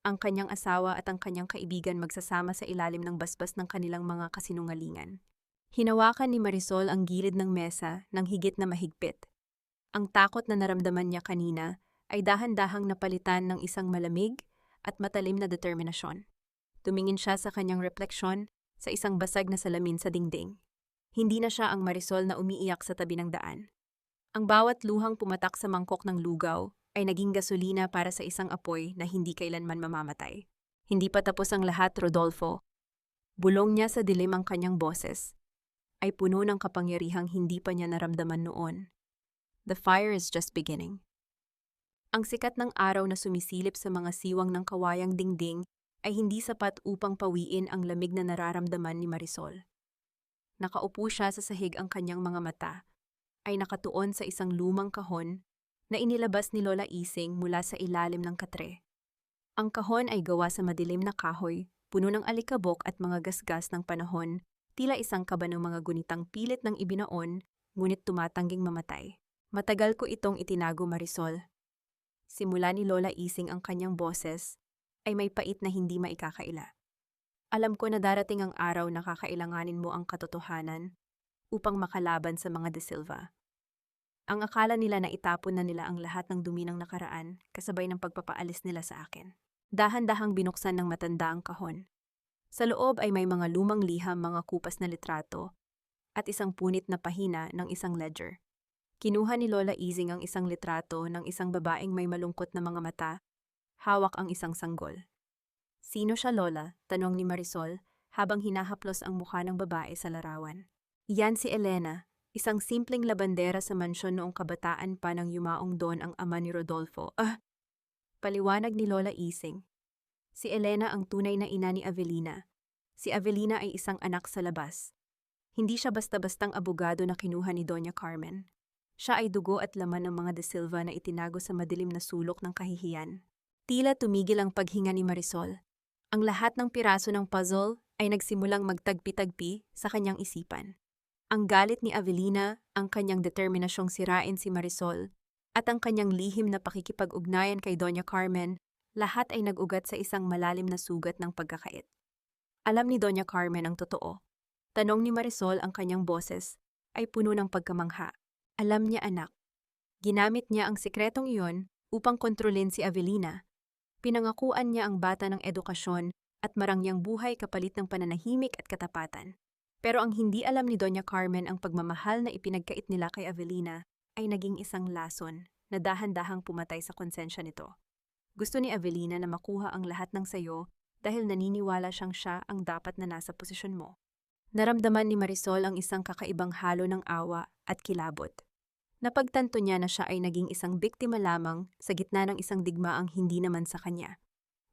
Ang kanyang asawa at ang kanyang kaibigan magsasama sa ilalim ng basbas ng kanilang mga kasinungalingan. Hinawakan ni Marisol ang gilid ng mesa ng higit na mahigpit. Ang takot na naramdaman niya kanina ay dahan-dahang napalitan ng isang malamig at matalim na determinasyon. Tumingin siya sa kanyang refleksyon sa isang basag na salamin sa dingding. Hindi na siya ang Marisol na umiiyak sa tabi ng daan. Ang bawat luhang pumatak sa mangkok ng lugaw ay naging gasolina para sa isang apoy na hindi kailanman mamamatay. "Hindi pa tapos ang lahat, Rodolfo." Bulong niya sa dilim, ang kanyang boses ay puno ng kapangyarihang hindi pa niya naramdaman noon. "The fire is just beginning." Ang sikat ng araw na sumisilip sa mga siwang ng kawayang dingding ay hindi sapat upang pawiin ang lamig na nararamdaman ni Marisol. Nakaupo siya sa sahig, ang kanyang mga mata ay nakatuon sa isang lumang kahon na inilabas ni Lola Ising mula sa ilalim ng katre. Ang kahon ay gawa sa madilim na kahoy, puno ng alikabok at mga gasgas ng panahon, tila isang kaba ng mga gunitang pilit ng ibinaon, ngunit tumatangging mamatay. Matagal ko itong itinago, Marisol. Simula ni Lola Ising ang kanyang boses, ay may pait na hindi maikakaila. Alam ko na darating ang araw na kakailanganin mo ang katotohanan upang makalaban sa mga De Silva. Ang akala nila na itapon na nila ang lahat ng dumi ng nakaraan kasabay ng pagpapaalis nila sa akin. Dahan-dahang binuksan ng matanda ang kahon. Sa loob ay may mga lumang liham, mga kupas na litrato, at isang punit na pahina ng isang ledger. Kinuha ni Lola Ising ang isang litrato ng isang babaeng may malungkot na mga mata, hawak ang isang sanggol. Sino siya, Lola? Tanong ni Marisol habang hinahaplos ang mukha ng babae sa larawan. Yan si Elena, isang simpleng labandera sa mansyon noong kabataan pa ng yumaong doon ang ama ni Rodolfo. Paliwanag ni Lola Ising. Si Elena ang tunay na ina ni Avelina. Si Avelina ay isang anak sa labas. Hindi siya basta-bastang abogado na kinuha ni Doña Carmen. Siya ay dugo at laman ng mga De Silva na itinago sa madilim na sulok ng kahihiyan. Tila tumigil ang paghinga ni Marisol. Ang lahat ng piraso ng puzzle ay nagsimulang magtagpi-tagpi sa kanyang isipan. Ang galit ni Avelina, ang kanyang determinasyong sirain si Marisol, at ang kanyang lihim na pakikipag-ugnayan kay Doña Carmen, lahat ay nag-ugat sa isang malalim na sugat ng pagkakait. Alam ni Doña Carmen ang totoo. Tanong ni Marisol, ang kanyang boses ay puno ng pagkamangha. Alam niya, anak. Ginamit niya ang sikretong iyon upang kontrolin si Avelina. Pinangakuan niya ang bata ng edukasyon at marangyang buhay kapalit ng pananahimik at katapatan. Pero ang hindi alam ni Doña Carmen, ang pagmamahal na ipinagkait nila kay Avelina ay naging isang lason na dahan-dahang pumatay sa konsensya nito. Gusto ni Avelina na makuha ang lahat ng sayo dahil naniniwala siya ang dapat na nasa posisyon mo. Naramdaman ni Marisol ang isang kakaibang halo ng awa at kilabot. Napagtanto niya na siya ay naging isang biktima lamang sa gitna ng isang digmaang hindi naman sa kanya.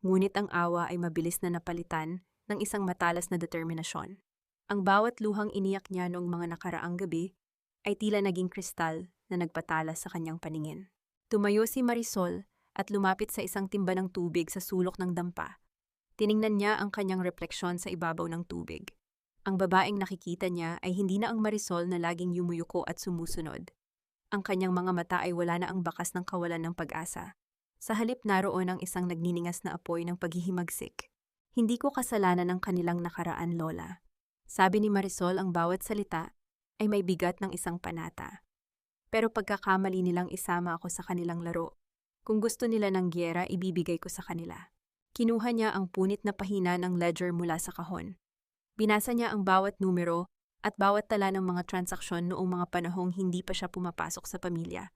Ngunit ang awa ay mabilis na napalitan ng isang matalas na determinasyon. Ang bawat luhang iniyak niya noong mga nakaraang gabi ay tila naging kristal na nagpatalas sa kanyang paningin. Tumayo si Marisol at lumapit sa isang timba ng tubig sa sulok ng dampa. Tiningnan niya ang kanyang refleksyon sa ibabaw ng tubig. Ang babaeng nakikita niya ay hindi na ang Marisol na laging yumuyuko at sumusunod. Ang kanyang mga mata ay wala na ang bakas ng kawalan ng pag-asa. Sa halip naroon ang isang nagniningas na apoy ng paghihimagsik. Hindi ko kasalanan ng kanilang nakaraan, Lola. Sabi ni Marisol, ang bawat salita ay may bigat ng isang panata. Pero pagkakamali nilang isama ako sa kanilang laro. Kung gusto nila ng gyera, ibibigay ko sa kanila. Kinuha niya ang punit na pahina ng ledger mula sa kahon. Binasa niya ang bawat numero at bawat tala ng mga transaksyon noong mga panahong hindi pa siya pumapasok sa pamilya.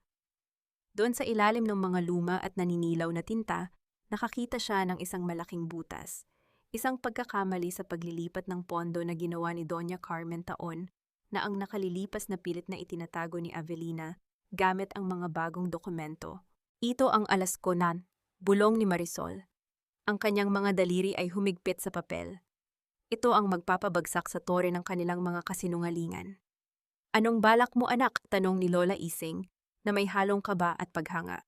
Doon sa ilalim ng mga luma at naninilaw na tinta, nakakita siya ng isang malaking butas. Isang pagkakamali sa paglilipat ng pondo na ginawa ni Doña Carmen taon na ang nakalilipas na pilit na itinatago ni Avelina gamit ang mga bagong dokumento. Ito ang alas ko, Nan, bulong ni Marisol. Ang kanyang mga daliri ay humigpit sa papel. Ito ang magpapabagsak sa tore ng kanilang mga kasinungalingan. Anong balak mo, anak? Tanong ni Lola Ising na may halong kaba at paghanga.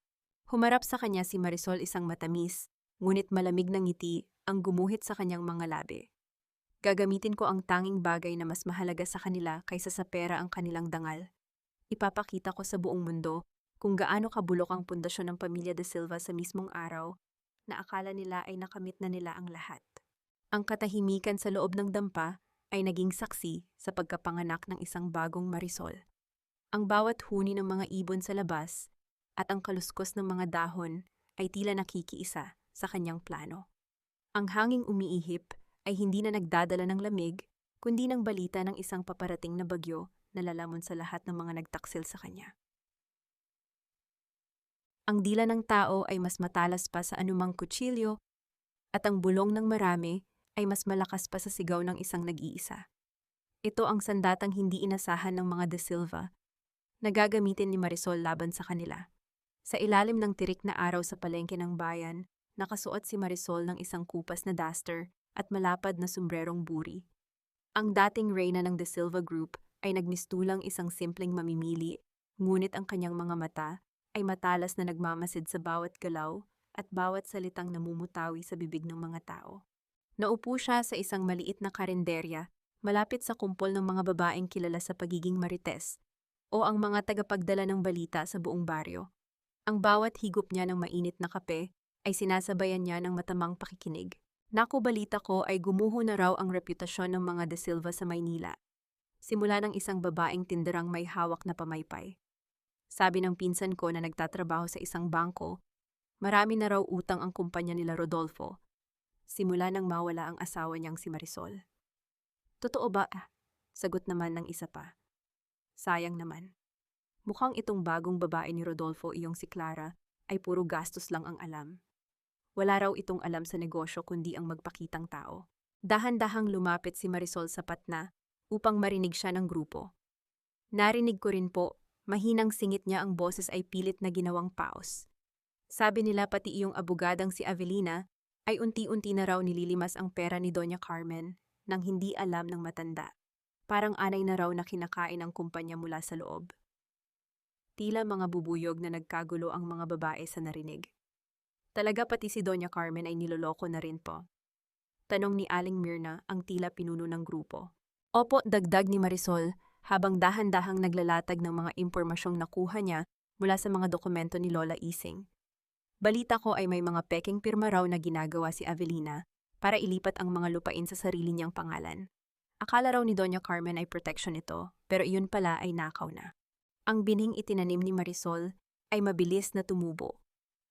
Humarap sa kanya si Marisol, isang matamis, ngunit malamig na ngiti ang gumuhit sa kanyang mga labi. Gagamitin ko ang tanging bagay na mas mahalaga sa kanila kaysa sa pera, ang kanilang dangal. Ipapakita ko sa buong mundo kung gaano kabulok ang pundasyon ng pamilya De Silva sa mismong araw na akala nila ay nakamit na nila ang lahat. Ang katahimikan sa loob ng dampa ay naging saksi sa pagkapanganak ng isang bagong Marisol. Ang bawat huni ng mga ibon sa labas at ang kaluskos ng mga dahon ay tila nakikiisa sa kanyang plano. Ang hanging umiihip ay hindi na nagdadala ng lamig, kundi ng balita ng isang paparating na bagyo na lalamon sa lahat ng mga nagtaksil sa kanya. Ang dila ng tao ay mas matalas pa sa anumang kutsilyo at ang bulong ng marami ay mas malakas pa sa sigaw ng isang nag-iisa. Ito ang sandatang hindi inasahan ng mga De Silva na gagamitin ni Marisol laban sa kanila. Sa ilalim ng tirik na araw sa palengke ng bayan, nakasuot si Marisol ng isang kupas na duster at malapad na sombrerong buri. Ang dating reyna ng De Silva Group ay nagmistulang isang simpleng mamimili, ngunit ang kanyang mga mata ay matalas na nagmamasid sa bawat galaw at bawat salitang namumutawi sa bibig ng mga tao. Naupo siya sa isang maliit na karinderya, malapit sa kumpol ng mga babaeng kilala sa pagiging marites o ang mga tagapagdala ng balita sa buong baryo. Ang bawat higop niya ng mainit na kape ay sinasabayan niya ng matamang pakikinig. Naku, balita ko ay gumuho na raw ang reputasyon ng mga De Silva sa Maynila. Simula ng isang babaeng tinderang may hawak na pamaypay. Sabi ng pinsan ko na nagtatrabaho sa isang bangko, marami na raw utang ang kumpanya nila Rodolfo. Simula nang mawala ang asawa niyang si Marisol. Totoo ba? Sagot naman ng isa pa. Sayang naman. Mukhang itong bagong babae ni Rodolfo, iyong si Clara, ay puro gastos lang ang alam. Wala raw itong alam sa negosyo kundi ang magpakitang tao. Dahan-dahang lumapit si Marisol sa patna upang marinig siya ng grupo. Narinig ko rin po, mahinang singit niya, ang boses ay pilit na ginawang paos. Sabi nila pati iyong abogadang si Avelina ay unti-unti na raw nililimas ang pera ni Doña Carmen nang hindi alam ng matanda. Parang anay na raw na kinakain ang kumpanya mula sa loob. Tila mga bubuyog na nagkagulo ang mga babae sa narinig. Talaga pati si Doña Carmen ay niloloko na rin po? Tanong ni Aling Mirna, ang tila pinuno ng grupo. Opo, dagdag ni Marisol, habang dahan-dahang naglalatag ng mga impormasyong nakuha niya mula sa mga dokumento ni Lola Ising. Balita ko ay may mga peking pirma raw na ginagawa si Avelina para ilipat ang mga lupain sa sarili niyang pangalan. Akala raw ni Doña Carmen ay protection ito, pero iyon pala ay nakaw na. Ang bining itinanim ni Marisol ay mabilis na tumubo.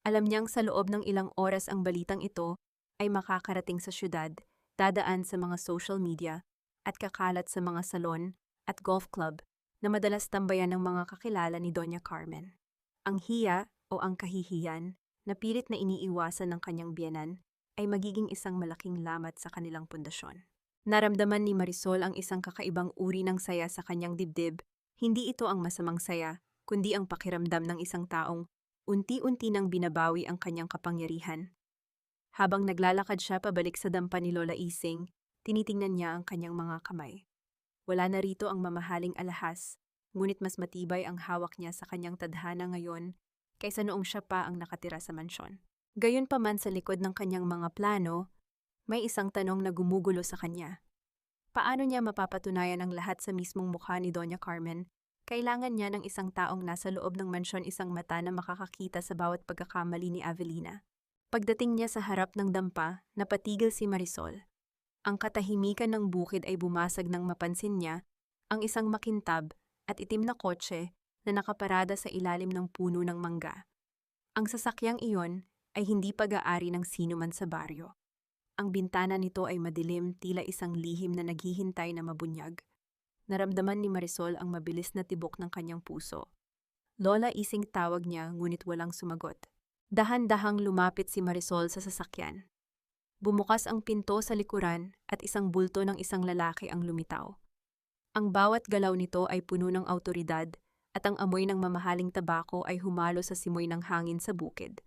Alam niyang sa loob ng ilang oras ang balitang ito ay makakarating sa syudad, dadaan sa mga social media at kakalat sa mga salon at golf club na madalas tambayan ng mga kakilala ni Doña Carmen. Ang hiya o ang kahihiyan na pilit na iniiwasan ng kanyang biyenan ay magiging isang malaking lamat sa kanilang pundasyon. Naramdaman ni Marisol ang isang kakaibang uri ng saya sa kanyang dibdib. Hindi ito ang masamang saya, kundi ang pakiramdam ng isang taong unti-unti nang binabawi ang kanyang kapangyarihan. Habang naglalakad siya pabalik sa dampa ni Lola Ising, tinitingnan niya ang kanyang mga kamay. Wala na rito ang mamahaling alahas, ngunit mas matibay ang hawak niya sa kanyang tadhana ngayon kaysa noong siya pa ang nakatira sa mansyon. Gayunpaman, sa likod ng kanyang mga plano, may isang tanong na gumugulo sa kanya. Paano niya mapapatunayan ang lahat sa mismong mukha ni Doña Carmen? Kailangan niya ng isang taong nasa loob ng mansyon, isang mata na makakakita sa bawat pagkakamali ni Avelina. Pagdating niya sa harap ng dampa, napatigil si Marisol. Ang katahimikan ng bukid ay bumasag nang mapansin niya ang isang makintab at itim na kotse na nakaparada sa ilalim ng puno ng mangga. Ang sasakyang iyon ay hindi pag-aari ng sino man sa baryo. Ang bintana nito ay madilim, tila isang lihim na naghihintay na mabunyag. Naramdaman ni Marisol ang mabilis na tibok ng kanyang puso. Lola Ising tawag niya, ngunit walang sumagot. Dahan-dahang lumapit si Marisol sa sasakyan. Bumukas ang pinto sa likuran at isang bulto ng isang lalaki ang lumitaw. Ang bawat galaw nito ay puno ng awtoridad at ang amoy ng mamahaling tabako ay humalo sa simoy ng hangin sa bukid.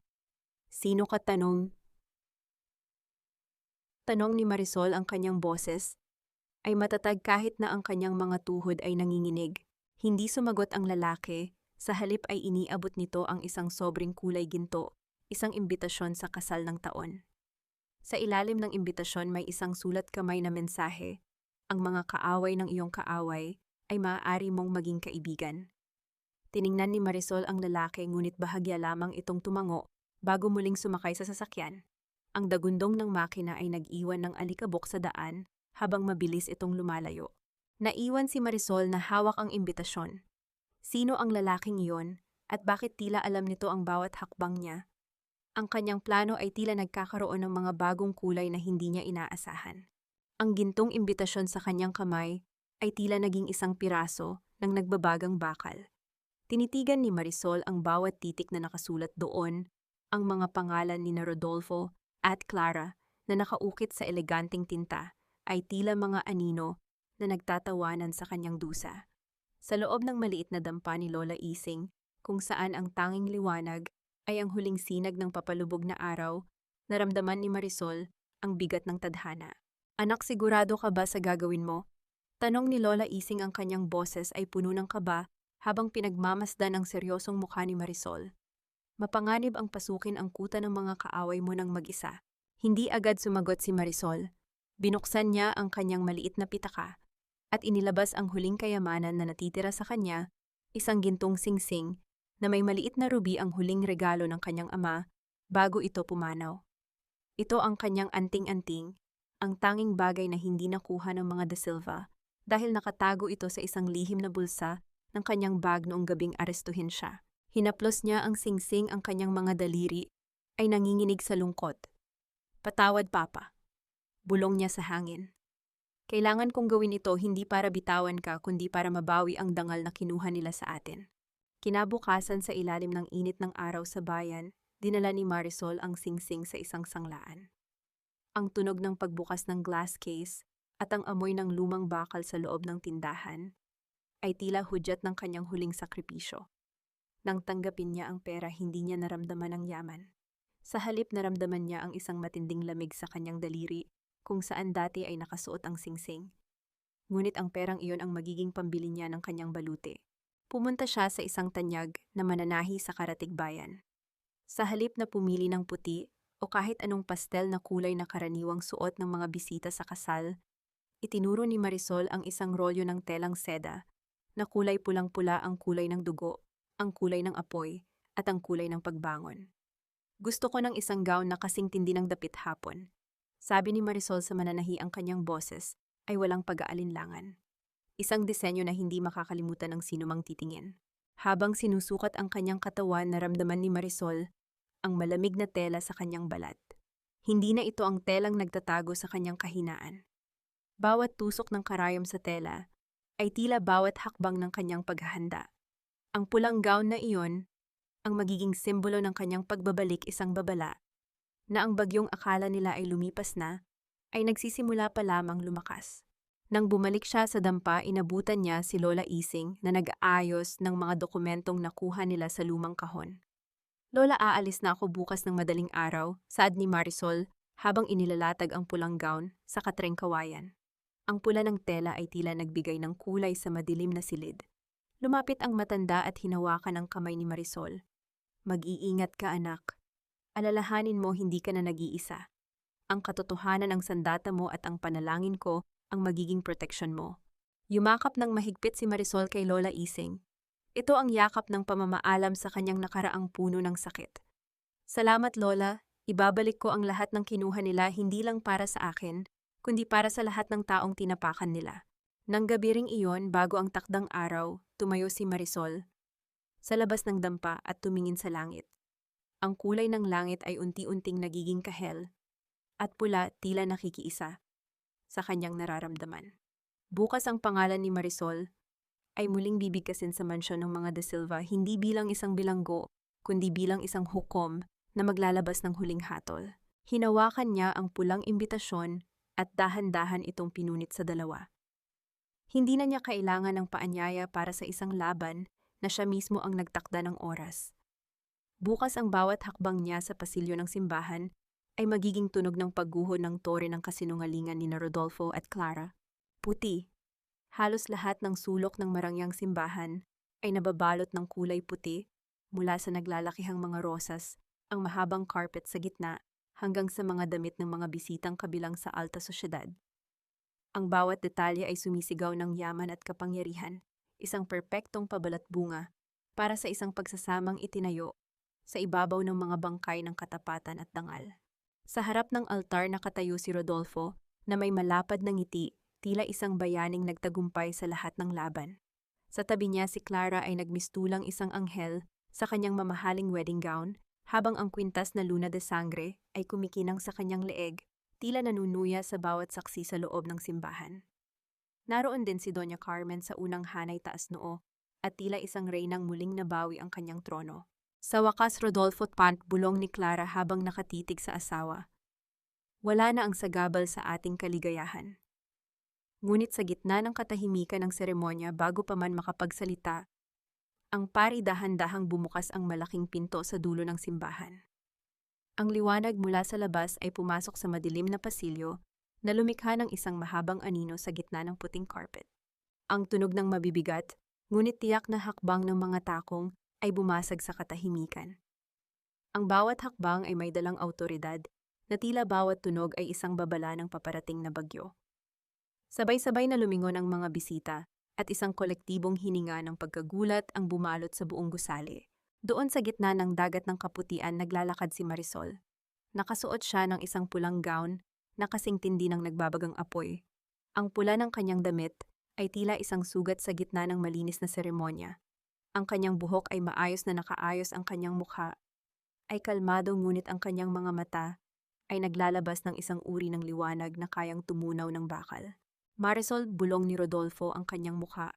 Sino ka, tanong? Tanong ni Marisol, ang kanyang boses ay matatag kahit na ang kanyang mga tuhod ay nanginginig. Hindi sumagot ang lalaki, sa halip ay iniabot nito ang isang sobrang kulay ginto, isang imbitasyon sa kasal ng taon. Sa ilalim ng imbitasyon may isang sulat kamay na mensahe, ang mga kaaway ng iyong kaaway ay maaari mong maging kaibigan. Tiningnan ni Marisol ang lalaki, ngunit bahagya lamang itong tumango bago muling sumakay sa sasakyan. Ang dagundong ng makina ay nag-iwan ng alikabok sa daan habang mabilis itong lumalayo. Naiwan si Marisol na hawak ang imbitasyon. Sino ang lalaking iyon at bakit tila alam nito ang bawat hakbang niya? Ang kanyang plano ay tila nagkakaroon ng mga bagong kulay na hindi niya inaasahan. Ang gintong imbitasyon sa kanyang kamay ay tila naging isang piraso ng nagbabagang bakal. Tinitigan ni Marisol ang bawat titik na nakasulat doon, ang mga pangalan ni Rodolfo at Clara na nakaukit sa eleganteng tinta ay tila mga anino na nagtatawanan sa kanyang dusa. Sa loob ng maliit na dampa ni Lola Ising, kung saan ang tanging liwanag ay ang huling sinag ng papalubog na araw, naramdaman ni Marisol ang bigat ng tadhana. Anak, sigurado ka ba sa gagawin mo? Tanong ni Lola Ising, ang kanyang boses ay puno ng kaba habang pinagmamasdan ang seryosong mukha ni Marisol. Mapanganib ang pasukin ang kuta ng mga kaaway mo ng mag-isa. Hindi agad sumagot si Marisol. Binuksan niya ang kanyang maliit na pitaka at inilabas ang huling kayamanan na natitira sa kanya, isang gintong singsing na may maliit na ruby, ang huling regalo ng kanyang ama bago ito pumanaw. Ito ang kanyang anting-anting, ang tanging bagay na hindi nakuha ng mga De Silva dahil nakatago ito sa isang lihim na bulsa ng kanyang bag noong gabing arestuhin siya. Hinaplos niya ang singsing, ang kanyang mga daliri ay nanginginig sa lungkot. "Patawad, Papa." Bulong niya sa hangin. "Kailangan kong gawin ito hindi para bitawan ka kundi para mabawi ang dangal na kinuha nila sa atin." Kinabukasan, sa ilalim ng init ng araw sa bayan, dinala ni Marisol ang singsing sa isang sanglaan. Ang tunog ng pagbukas ng glass case at ang amoy ng lumang bakal sa loob ng tindahan ay tila hudyat ng kanyang huling sakripisyo. Nang tanggapin niya ang pera, hindi niya naramdaman ang yaman. Sa halip, naramdaman niya ang isang matinding lamig sa kanyang daliri kung saan dati ay nakasuot ang singsing. Ngunit ang perang iyon ang magiging pambili niya ng kanyang baluti. Pumunta siya sa isang tanyag na mananahi sa Karatig Bayan. Sa halip na pumili ng puti o kahit anong pastel na kulay na karaniwang suot ng mga bisita sa kasal, itinuro ni Marisol ang isang rolyo ng telang seda na kulay pulang-pula, ang kulay ng dugo, ang kulay ng apoy, at ang kulay ng pagbangon. "Gusto ko ng isang gown na kasing tindi ng dapit hapon," sabi ni Marisol sa mananahi, ang kanyang boses ay walang pag-aalinlangan. Isang disenyo na hindi makakalimutan ng sinumang titingin. Habang sinusukat ang kanyang katawan, naramdaman ni Marisol ang malamig na tela sa kanyang balat. Hindi na ito ang telang nagtatago sa kanyang kahinaan. Bawat tusok ng karayom sa tela ay tila bawat hakbang ng kanyang paghahanda. Ang pulang gown na iyon ang magiging simbolo ng kanyang pagbabalik, isang babala na ang bagyong akala nila ay lumipas na ay nagsisimula pa lamang lumakas. Nang bumalik siya sa dampa, inabutan niya si Lola Ising na nag-aayos ng mga dokumentong nakuha nila sa lumang kahon. "Lola, aalis na ako bukas ng madaling araw," saad ni Marisol habang inilalatag ang pulang gown sa katreng kawayan. Ang pula ng tela ay tila nagbigay ng kulay sa madilim na silid. Lumapit ang matanda at hinawakan ang kamay ni Marisol. "Mag-iingat ka, anak. Alalahanin mo, hindi ka na nag-iisa. Ang katotohanan ng sandata mo at ang panalangin ko ang magiging proteksyon mo." Yumakap ng mahigpit si Marisol kay Lola Ising. Ito ang yakap ng pamamaalam sa kanyang nakaraang puno ng sakit. "Salamat, Lola. Ibabalik ko ang lahat ng kinuha nila, hindi lang para sa akin, kundi para sa lahat ng taong tinapakan nila." Nang gabi ring iyon, bago ang takdang araw, tumayo si Marisol sa labas ng dampa at tumingin sa langit. Ang kulay ng langit ay unti-unting nagiging kahel at pula, tila nakikiisa sa kanyang nararamdaman. Bukas ang pangalan ni Marisol ay muling bibigkasin sa mansyon ng mga De Silva, hindi bilang isang bilanggo, kundi bilang isang hukom na maglalabas ng huling hatol. Hinawakan niya ang pulang imbitasyon at dahan-dahan itong pinunit sa dalawa. Hindi na niya kailangan ng paanyaya para sa isang laban na siya mismo ang nagtakda ng oras. Bukas ang bawat hakbang niya sa pasilyo ng simbahan ay magiging tunog ng pagguho ng tore ng kasinungalingan ni Rodolfo at Clara. Puti. Halos lahat ng sulok ng marangyang simbahan ay nababalot ng kulay puti, mula sa naglalakihang mga rosas, ang mahabang carpet sa gitna, hanggang sa mga damit ng mga bisitang kabilang sa alta sosyedad. Ang bawat detalye ay sumisigaw ng yaman at kapangyarihan, isang perpektong pabalat bunga para sa isang pagsasamang itinayo sa ibabaw ng mga bangkay ng katapatan at dangal. Sa harap ng altar nakatayo si Rodolfo na may malapad na ngiti, tila isang bayaning nagtagumpay sa lahat ng laban. Sa tabi niya, si Clara ay nagmistulang isang anghel sa kanyang mamahaling wedding gown, habang ang kwintas na Luna de Sangre ay kumikinang sa kanyang leeg, tila nanunuya sa bawat saksi sa loob ng simbahan. Naroon din si Doña Carmen sa unang hanay taas noo, at tila isang reynang muling nabawi ang kanyang trono. Sa wakas, Rodolfo, bulong ni Clara habang nakatitig sa asawa. "Wala na ang sagabal sa ating kaligayahan." Ngunit sa gitna ng katahimikan ng seremonya, bago pa man makapagsalita, ang pari dahan-dahang bumukas ang malaking pinto sa dulo ng simbahan. Ang liwanag mula sa labas ay pumasok sa madilim na pasilyo na lumikha ng isang mahabang anino sa gitna ng puting carpet. Ang tunog ng mabibigat, ngunit tiyak na hakbang ng mga takong ay bumasag sa katahimikan. Ang bawat hakbang ay may dalang awtoridad na tila bawat tunog ay isang babala ng paparating na bagyo. Sabay-sabay na lumingon ang mga bisita at isang kolektibong hininga ng pagkagulat ang bumalot sa buong gusali. Doon sa gitna ng dagat ng kaputian naglalakad si Marisol. Nakasuot siya ng isang pulang gown na kasing tindi ng nagbabagang apoy. Ang pula ng kanyang damit ay tila isang sugat sa gitna ng malinis na seremonya. Ang kanyang buhok ay maayos na nakaayos, ang kanyang mukha ay kalmado, ngunit ang kanyang mga mata ay naglalabas ng isang uri ng liwanag na kayang tumunaw ng bakal. Marisol, bulong ni Rodolfo, ang kanyang mukha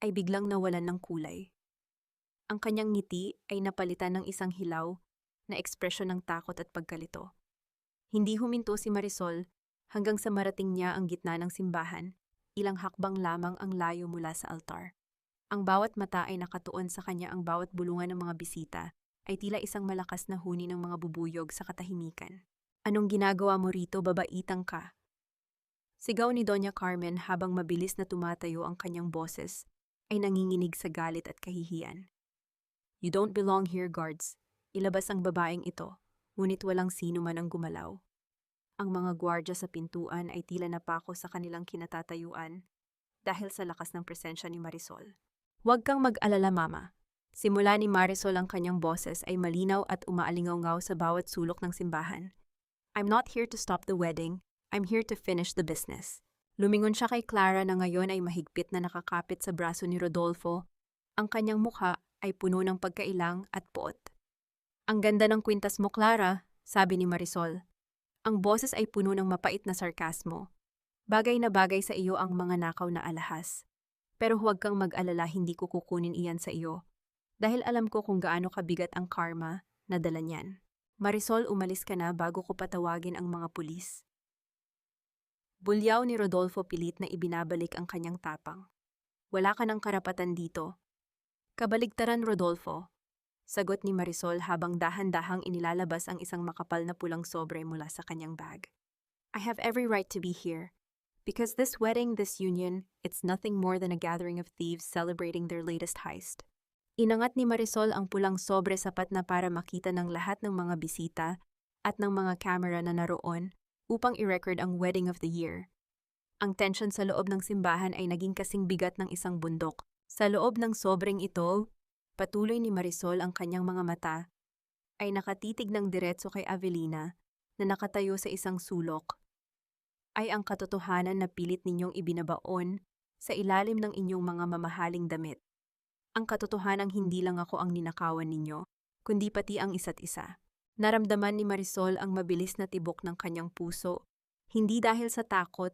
ay biglang nawalan ng kulay. Ang kanyang ngiti ay napalitan ng isang hilaw na ekspresyon ng takot at pagkalito. Hindi huminto si Marisol hanggang sa marating niya ang gitna ng simbahan, ilang hakbang lamang ang layo mula sa altar. Ang bawat mata ay nakatuon sa kanya, ang bawat bulungan ng mga bisita ay tila isang malakas na huni ng mga bubuyog sa katahimikan. Anong ginagawa mo rito, babaitang ka? Sigaw ni Doña Carmen habang mabilis na tumatayo ang kanyang boses ay nanginginig sa galit at kahihiyan. You don't belong here, guards. Ilabas ang babaeng ito, ngunit walang sino man ang gumalaw. Ang mga gwardya sa pintuan ay tila napako sa kanilang kinatatayuan dahil sa lakas ng presensya ni Marisol. Huwag kang mag-alala, Mama. Simula ni Marisol, ang kanyang boses ay malinaw at umaalingaw-ngaw sa bawat sulok ng simbahan. I'm not here to stop the wedding. I'm here to finish the business. Lumingon siya kay Clara na ngayon ay mahigpit na nakakapit sa braso ni Rodolfo. Ang kanyang mukha ay puno ng pagkailang at poot. Ang ganda ng kwintas mo, Clara, sabi ni Marisol. Ang boses ay puno ng mapait na sarkasmo. Bagay na bagay sa iyo ang mga nakaw na alahas. Pero huwag kang mag-alala, hindi ko kukunin iyan sa iyo. Dahil alam ko kung gaano kabigat ang karma na dala niyan. Marisol, umalis ka na bago ko patawagin ang mga pulis. Bulyaw ni Rodolfo, pilit na ibinabalik ang kanyang tapang. Wala ka ng karapatan dito. Kabaligtaran, Rodolfo, sagot ni Marisol habang dahan-dahang inilalabas ang isang makapal na pulang sobre mula sa kanyang bag. I have every right to be here. Because this wedding, this union, it's nothing more than a gathering of thieves celebrating their latest heist. Inangat ni Marisol ang pulang sobre sapat na para makita ng lahat ng mga bisita at ng mga kamera na naroon upang i-record ang wedding of the year. Ang tensyon sa loob ng simbahan ay naging kasing bigat ng isang bundok. Sa loob ng sobreng ito, patuloy ni Marisol, ang kanyang mga mata ay nakatitig ng diretso kay Avelina na nakatayo sa isang sulok. Ay ang katotohanan na pilit ninyong ibinabaon sa ilalim ng inyong mga mamahaling damit. Ang katotohanang hindi lang ako ang ninakawan ninyo, kundi pati ang isa't isa. Naramdaman ni Marisol ang mabilis na tibok ng kanyang puso, hindi dahil sa takot,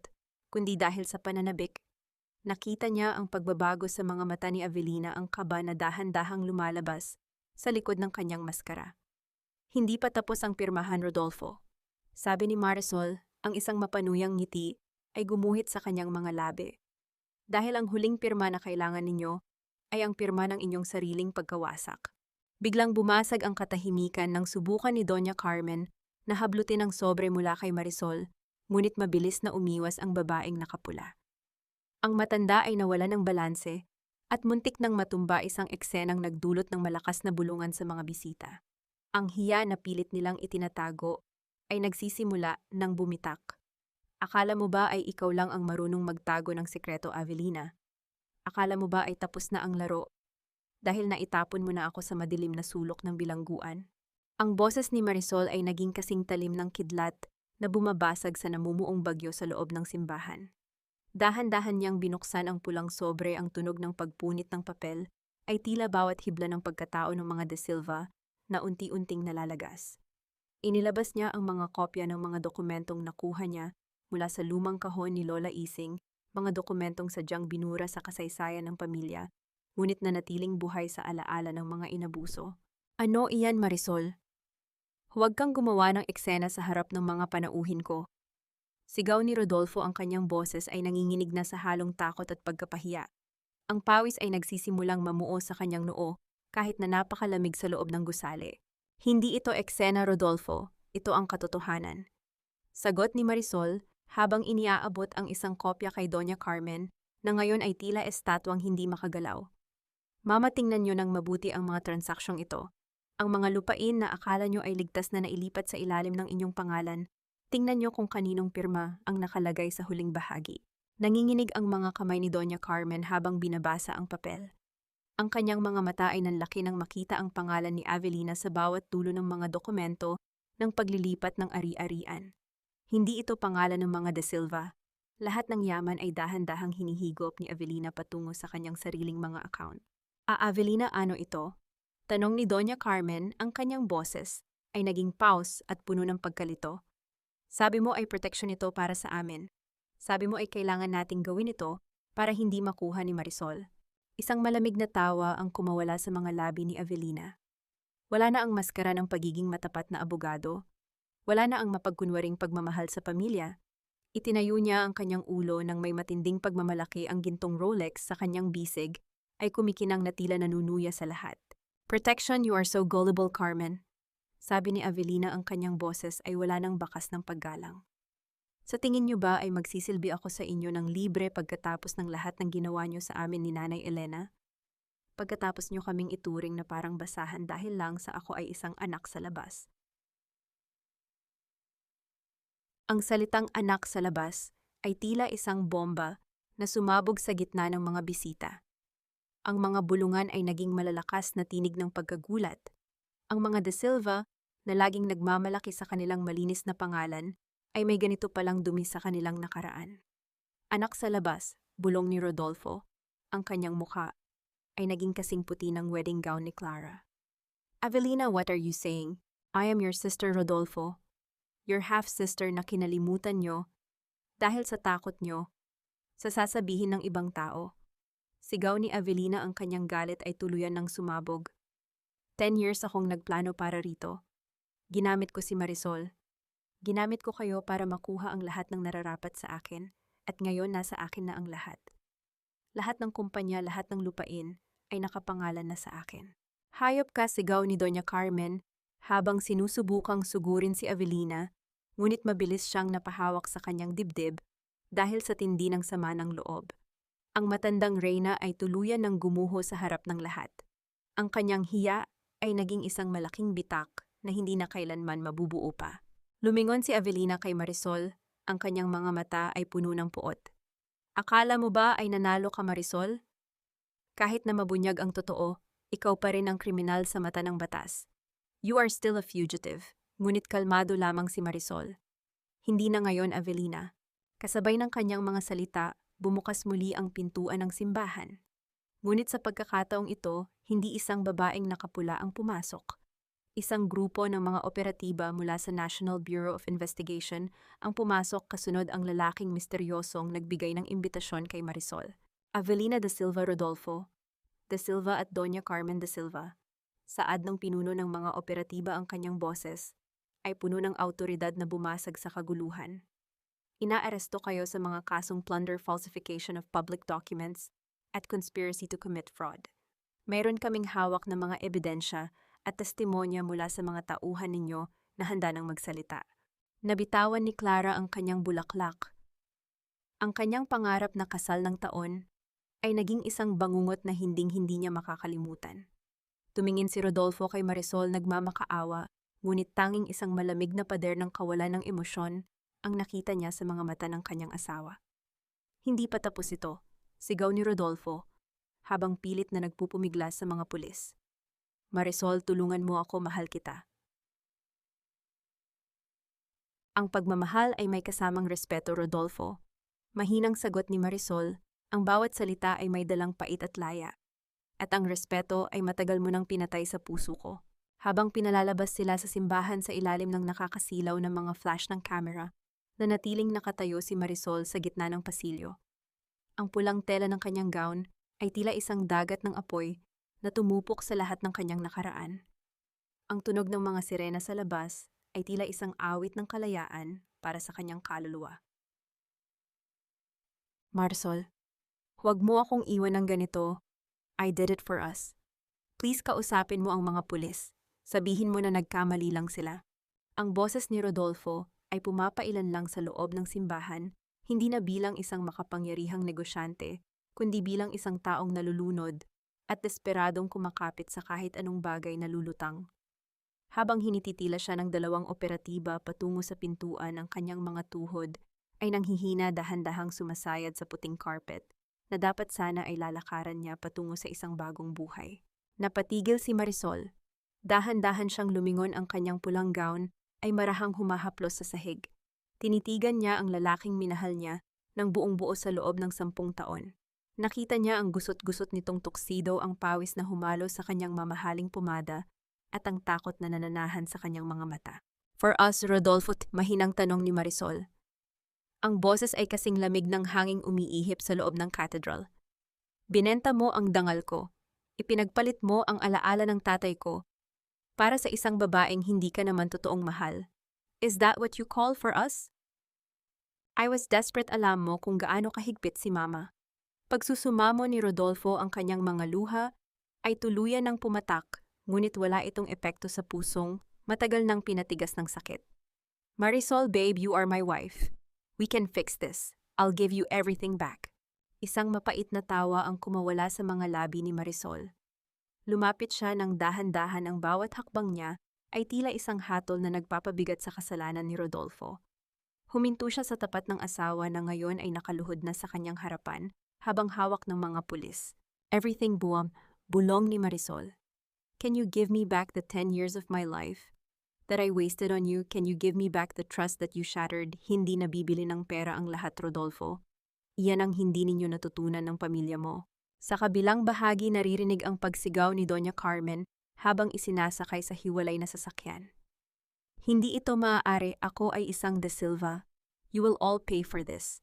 kundi dahil sa pananabik. Nakita niya ang pagbabago sa mga mata ni Avelina, ang kaba na dahan-dahang lumalabas sa likod ng kanyang maskara. Hindi pa tapos ang pirmahan, Rodolfo. Sabi ni Marisol, ang isang mapanuyang ngiti ay gumuhit sa kanyang mga labi. Dahil ang huling pirma na kailangan ninyo ay ang pirma ng inyong sariling pagkawasak. Biglang bumasag ang katahimikan nang subukan ni Doña Carmen na hablutin ang sobre mula kay Marisol, ngunit mabilis na umiwas ang babaeng nakapula. Ang matanda ay nawalan ng balanse at muntik nang matumba, isang eksenang nagdulot ng malakas na bulungan sa mga bisita. Ang hiya na pilit nilang itinatago ay nagsisimula ng bumitak. Akala mo ba ay ikaw lang ang marunong magtago ng sekreto, Avelina? Akala mo ba ay tapos na ang laro dahil naitapon mo na ako sa madilim na sulok ng bilangguan? Ang boses ni Marisol ay naging kasing talim ng kidlat na bumabasag sa namumuong bagyo sa loob ng simbahan. Dahan-dahan niyang binuksan ang pulang sobre, ang tunog ng pagpunit ng papel ay tila bawat hibla ng pagkatao ng mga De Silva na unti-unting nalalagas. Inilabas niya ang mga kopya ng mga dokumentong nakuha niya mula sa lumang kahon ni Lola Ising, mga dokumentong sadyang binura sa kasaysayan ng pamilya, ngunit nanatiling buhay sa alaala ng mga inabuso. Ano iyan, Marisol? Huwag kang gumawa ng eksena sa harap ng mga panauhin ko. Sigaw ni Rodolfo, ang kanyang boses ay nanginginig na sa halong takot at pagkapahiya. Ang pawis ay nagsisimulang mamuo sa kanyang noo kahit na napakalamig sa loob ng gusali. Hindi ito eksena, Rodolfo. Ito ang katotohanan. Sagot ni Marisol habang iniaabot ang isang kopya kay Doña Carmen na ngayon ay tila estatwang hindi makagalaw. Mama, tingnan nyo ng mabuti ang mga transaksyong ito. Ang mga lupain na akala nyo ay ligtas na nailipat sa ilalim ng inyong pangalan, tingnan nyo kung kaninong pirma ang nakalagay sa huling bahagi. Nanginginig ang mga kamay ni Doña Carmen habang binabasa ang papel. Ang kanyang mga mata ay nanlaki nang makita ang pangalan ni Avelina sa bawat dulo ng mga dokumento ng paglilipat ng ari-arian. Hindi ito pangalan ng mga De Silva. Lahat ng yaman ay dahan-dahang hinihigop ni Avelina patungo sa kanyang sariling mga account. Avelina, ano ito? Tanong ni Doña Carmen, ang kanyang boses ay naging pause at puno ng pagkalito. Sabi mo ay proteksyon ito para sa amin. Sabi mo ay kailangan nating gawin ito para hindi makuha ni Marisol. Isang malamig na tawa ang kumawala sa mga labi ni Avelina. Wala na ang maskara ng pagiging matapat na abogado. Wala na ang mapagkunwaring pagmamahal sa pamilya. Itinayo niya ang kanyang ulo nang may matinding pagmamalaki ang gintong Rolex sa kanyang bisig ay kumikinang na tila nanunuya sa lahat. Protection, you are so gullible, Carmen. Sabi ni Avelina, ang kanyang boses ay wala ng bakas ng paggalang. Sa tingin niyo ba ay magsisilbi ako sa inyo ng libre pagkatapos ng lahat ng ginawa niyo sa amin ni Nanay Elena? Pagkatapos niyo kaming ituring na parang basahan dahil lang sa ako ay isang anak sa labas. Ang salitang anak sa labas ay tila isang bomba na sumabog sa gitna ng mga bisita. Ang mga bulungan ay naging malalakas na tinig ng pagkagulat. Ang mga De Silva, na laging nagmamalaki sa kanilang malinis na pangalan, ay may ganito palang dumi sa kanilang nakaraan. Anak sa labas, bulong ni Rodolfo, ang kanyang mukha ay naging kasing puti ng wedding gown ni Clara. Avelina, what are you saying? I am your sister, Rodolfo. Your half-sister na kinalimutan nyo dahil sa takot nyo sa sasabihin ng ibang tao. Sigaw ni Avelina, ang kanyang galit ay tuluyan ng sumabog. 10 years akong nagplano para rito. Ginamit ko si Marisol. Ginamit ko kayo para makuha ang lahat ng nararapat sa akin, at ngayon nasa akin na ang lahat. Lahat ng kumpanya, lahat ng lupain ay nakapangalan na sa akin. Hayop ka, sigaw ni Doña Carmen habang sinusubukang sugurin si Avelina, ngunit mabilis siyang napahawak sa kanyang dibdib dahil sa tindi ng sama ng loob. Ang matandang reyna ay tuluyan ng gumuho sa harap ng lahat. Ang kanyang hiya ay naging isang malaking bitak na hindi na kailanman mabubuo pa. Lumingon si Avelina kay Marisol, ang kanyang mga mata ay puno ng puot. Akala mo ba ay nanalo ka, Marisol? Kahit na mabunyag ang totoo, ikaw pa rin ang kriminal sa mata ng batas. You are still a fugitive, ngunit kalmado lamang si Marisol. Hindi na ngayon, Avelina. Kasabay ng kanyang mga salita, bumukas muli ang pintuan ng simbahan. Ngunit sa pagkakataong ito, hindi isang babaeng nakapula ang pumasok. Isang grupo ng mga operatiba mula sa National Bureau of Investigation ang pumasok kasunod ang lalaking misteryosong nagbigay ng imbitasyon kay Marisol. Avelina De Silva Rodolfo, De Silva at Doña Carmen De Silva. Saad ng pinuno ng mga operatiba ang kanyang boses, ay puno ng autoridad na bumasag sa kaguluhan. Inaaresto kayo sa mga kasong plunder, falsification of public documents, at conspiracy to commit fraud. Mayroon kaming hawak na mga ebidensya at testimonya mula sa mga tauhan ninyo na handa ng magsalita. Nabitawan ni Clara ang kanyang bulaklak. Ang kanyang pangarap na kasal ng taon ay naging isang bangungot na hinding-hindi niya makakalimutan. Tumingin si Rodolfo kay Marisol, nagmamakaawa, ngunit tanging isang malamig na pader ng kawalan ng emosyon ang nakita niya sa mga mata ng kanyang asawa. Hindi pa tapos ito, sigaw ni Rodolfo, habang pilit na nagpupumiglas sa mga pulis. Marisol, tulungan mo ako, mahal kita. Ang pagmamahal ay may kasamang respeto, Rodolfo. Mahinang sagot ni Marisol, ang bawat salita ay may dalang pait at laya. At ang respeto ay matagal mo nang pinatay sa puso ko. Habang pinalalabas sila sa simbahan sa ilalim ng nakakasilaw ng mga flash ng camera, nanatiling nakatayo si Marisol sa gitna ng pasilyo. Ang pulang tela ng kanyang gown ay tila isang dagat ng apoy na tumupok sa lahat ng kanyang nakaraan. Ang tunog ng mga sirena sa labas ay tila isang awit ng kalayaan para sa kanyang kaluluwa. Marisol, huwag mo akong iwan ng ganito. I did it for us. Please kausapin mo ang mga pulis. Sabihin mo na nagkamali lang sila. Ang boses ni Rodolfo ay pumapailan lang sa loob ng simbahan, hindi na bilang isang makapangyarihang negosyante, kundi bilang isang taong nalulunod at desperadong kumakapit sa kahit anong bagay na lulutang. Habang hinititila siya ng 2 operatiba patungo sa pintuan, ang kanyang mga tuhod ay nanghihina, dahan-dahang sumasayad sa puting carpet na dapat sana ay lalakaran niya patungo sa isang bagong buhay. Napatigil si Marisol. Dahan-dahan siyang lumingon, ang kanyang pulang gown ay marahang humahaplos sa sahig. Tinitigan niya ang lalaking minahal niya ng buong buo sa loob ng 10 taon. Nakita niya ang gusot-gusot nitong tuksido, ang pawis na humalo sa kanyang mamahaling pumada, at ang takot na nananahan sa kanyang mga mata. "For us, Rodolfo," mahinang tanong ni Marisol. Ang boses ay kasing lamig ng hanging umiihip sa loob ng cathedral. "Binenta mo ang dangal ko. Ipinagpalit mo ang alaala ng tatay ko para sa isang babaeng hindi ka naman totoong mahal. Is that what you call for us?" "I was desperate, alam mo kung gaano kahigpit si Mama." Pagsusumamo ni Rodolfo, ang kanyang mga luha ay tuluyan ng pumatak, ngunit wala itong epekto sa pusong matagal nang pinatigas ng sakit. "Marisol, babe, you are my wife. We can fix this. I'll give you everything back." Isang mapait na tawa ang kumawala sa mga labi ni Marisol. Lumapit siya ng dahan-dahan, ang bawat hakbang niya ay tila isang hatol na nagpapabigat sa kasalanan ni Rodolfo. Huminto siya sa tapat ng asawa na ngayon ay nakaluhod na sa kanyang harapan habang hawak ng mga pulis. "Everything, buwam," bulong ni Marisol. "Can you give me back the 10 years of my life that I wasted on you? Can you give me back the trust that you shattered?" Hindi nabibili ng pera ang lahat, Rodolfo. Iyan ang hindi ninyo natutunan ng pamilya mo. Sa kabilang bahagi, naririnig ang pagsigaw ni Doña Carmen habang isinasakay sa hiwalay na sasakyan. "Hindi ito maaari. Ako ay isang De Silva. You will all pay for this."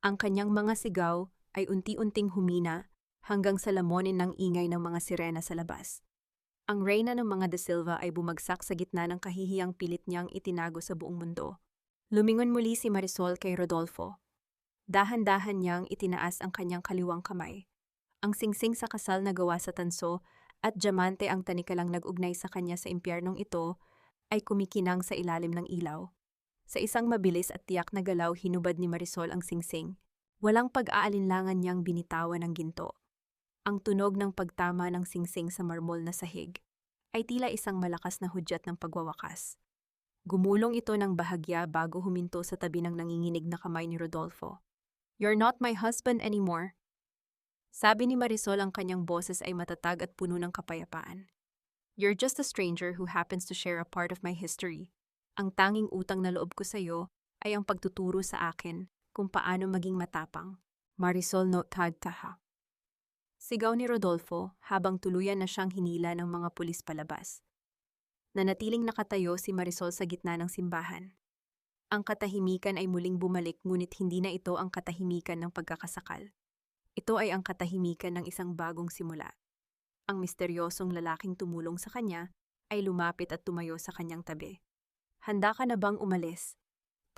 Ang kanyang mga sigaw ay unti-unting humina hanggang sa lamunin ng ingay ng mga sirena sa labas. Ang reyna ng mga De Silva ay bumagsak sa gitna ng kahihiyang pilit niyang itinago sa buong mundo. Lumingon muli si Marisol kay Rodolfo. Dahan-dahan niyang itinaas ang kanyang kaliwang kamay. Ang singsing sa kasal na gawa sa tanso at diamante, ang tanikalang nag-ugnay sa kanya sa impyernong ito, ay kumikinang sa ilalim ng ilaw. Sa isang mabilis at tiyak na galaw, hinubad ni Marisol ang singsing. Walang pag-aalinlangan niyang binitawan ng ginto. Ang tunog ng pagtama ng singsing sa marmol na sahig ay tila isang malakas na hudyat ng pagwawakas. Gumulong ito ng bahagya bago huminto sa tabi ng nanginginig na kamay ni Rodolfo. "You're not my husband anymore." Sabi ni Marisol, ang kanyang boses ay matatag at puno ng kapayapaan. "You're just a stranger who happens to share a part of my history. Ang tanging utang na loob ko sa iyo ay ang pagtuturo sa akin kung paano maging matapang." "Marisol, no tagtaha." Sigaw ni Rodolfo habang tuluyan na siyang hinila ng mga pulis palabas. Nanatiling nakatayo si Marisol sa gitna ng simbahan. Ang katahimikan ay muling bumalik, ngunit hindi na ito ang katahimikan ng pagkakasakal. Ito ay ang katahimikan ng isang bagong simula. Ang misteryosong lalaking tumulong sa kanya ay lumapit at tumayo sa kanyang tabi. "Handa ka na bang umalis?"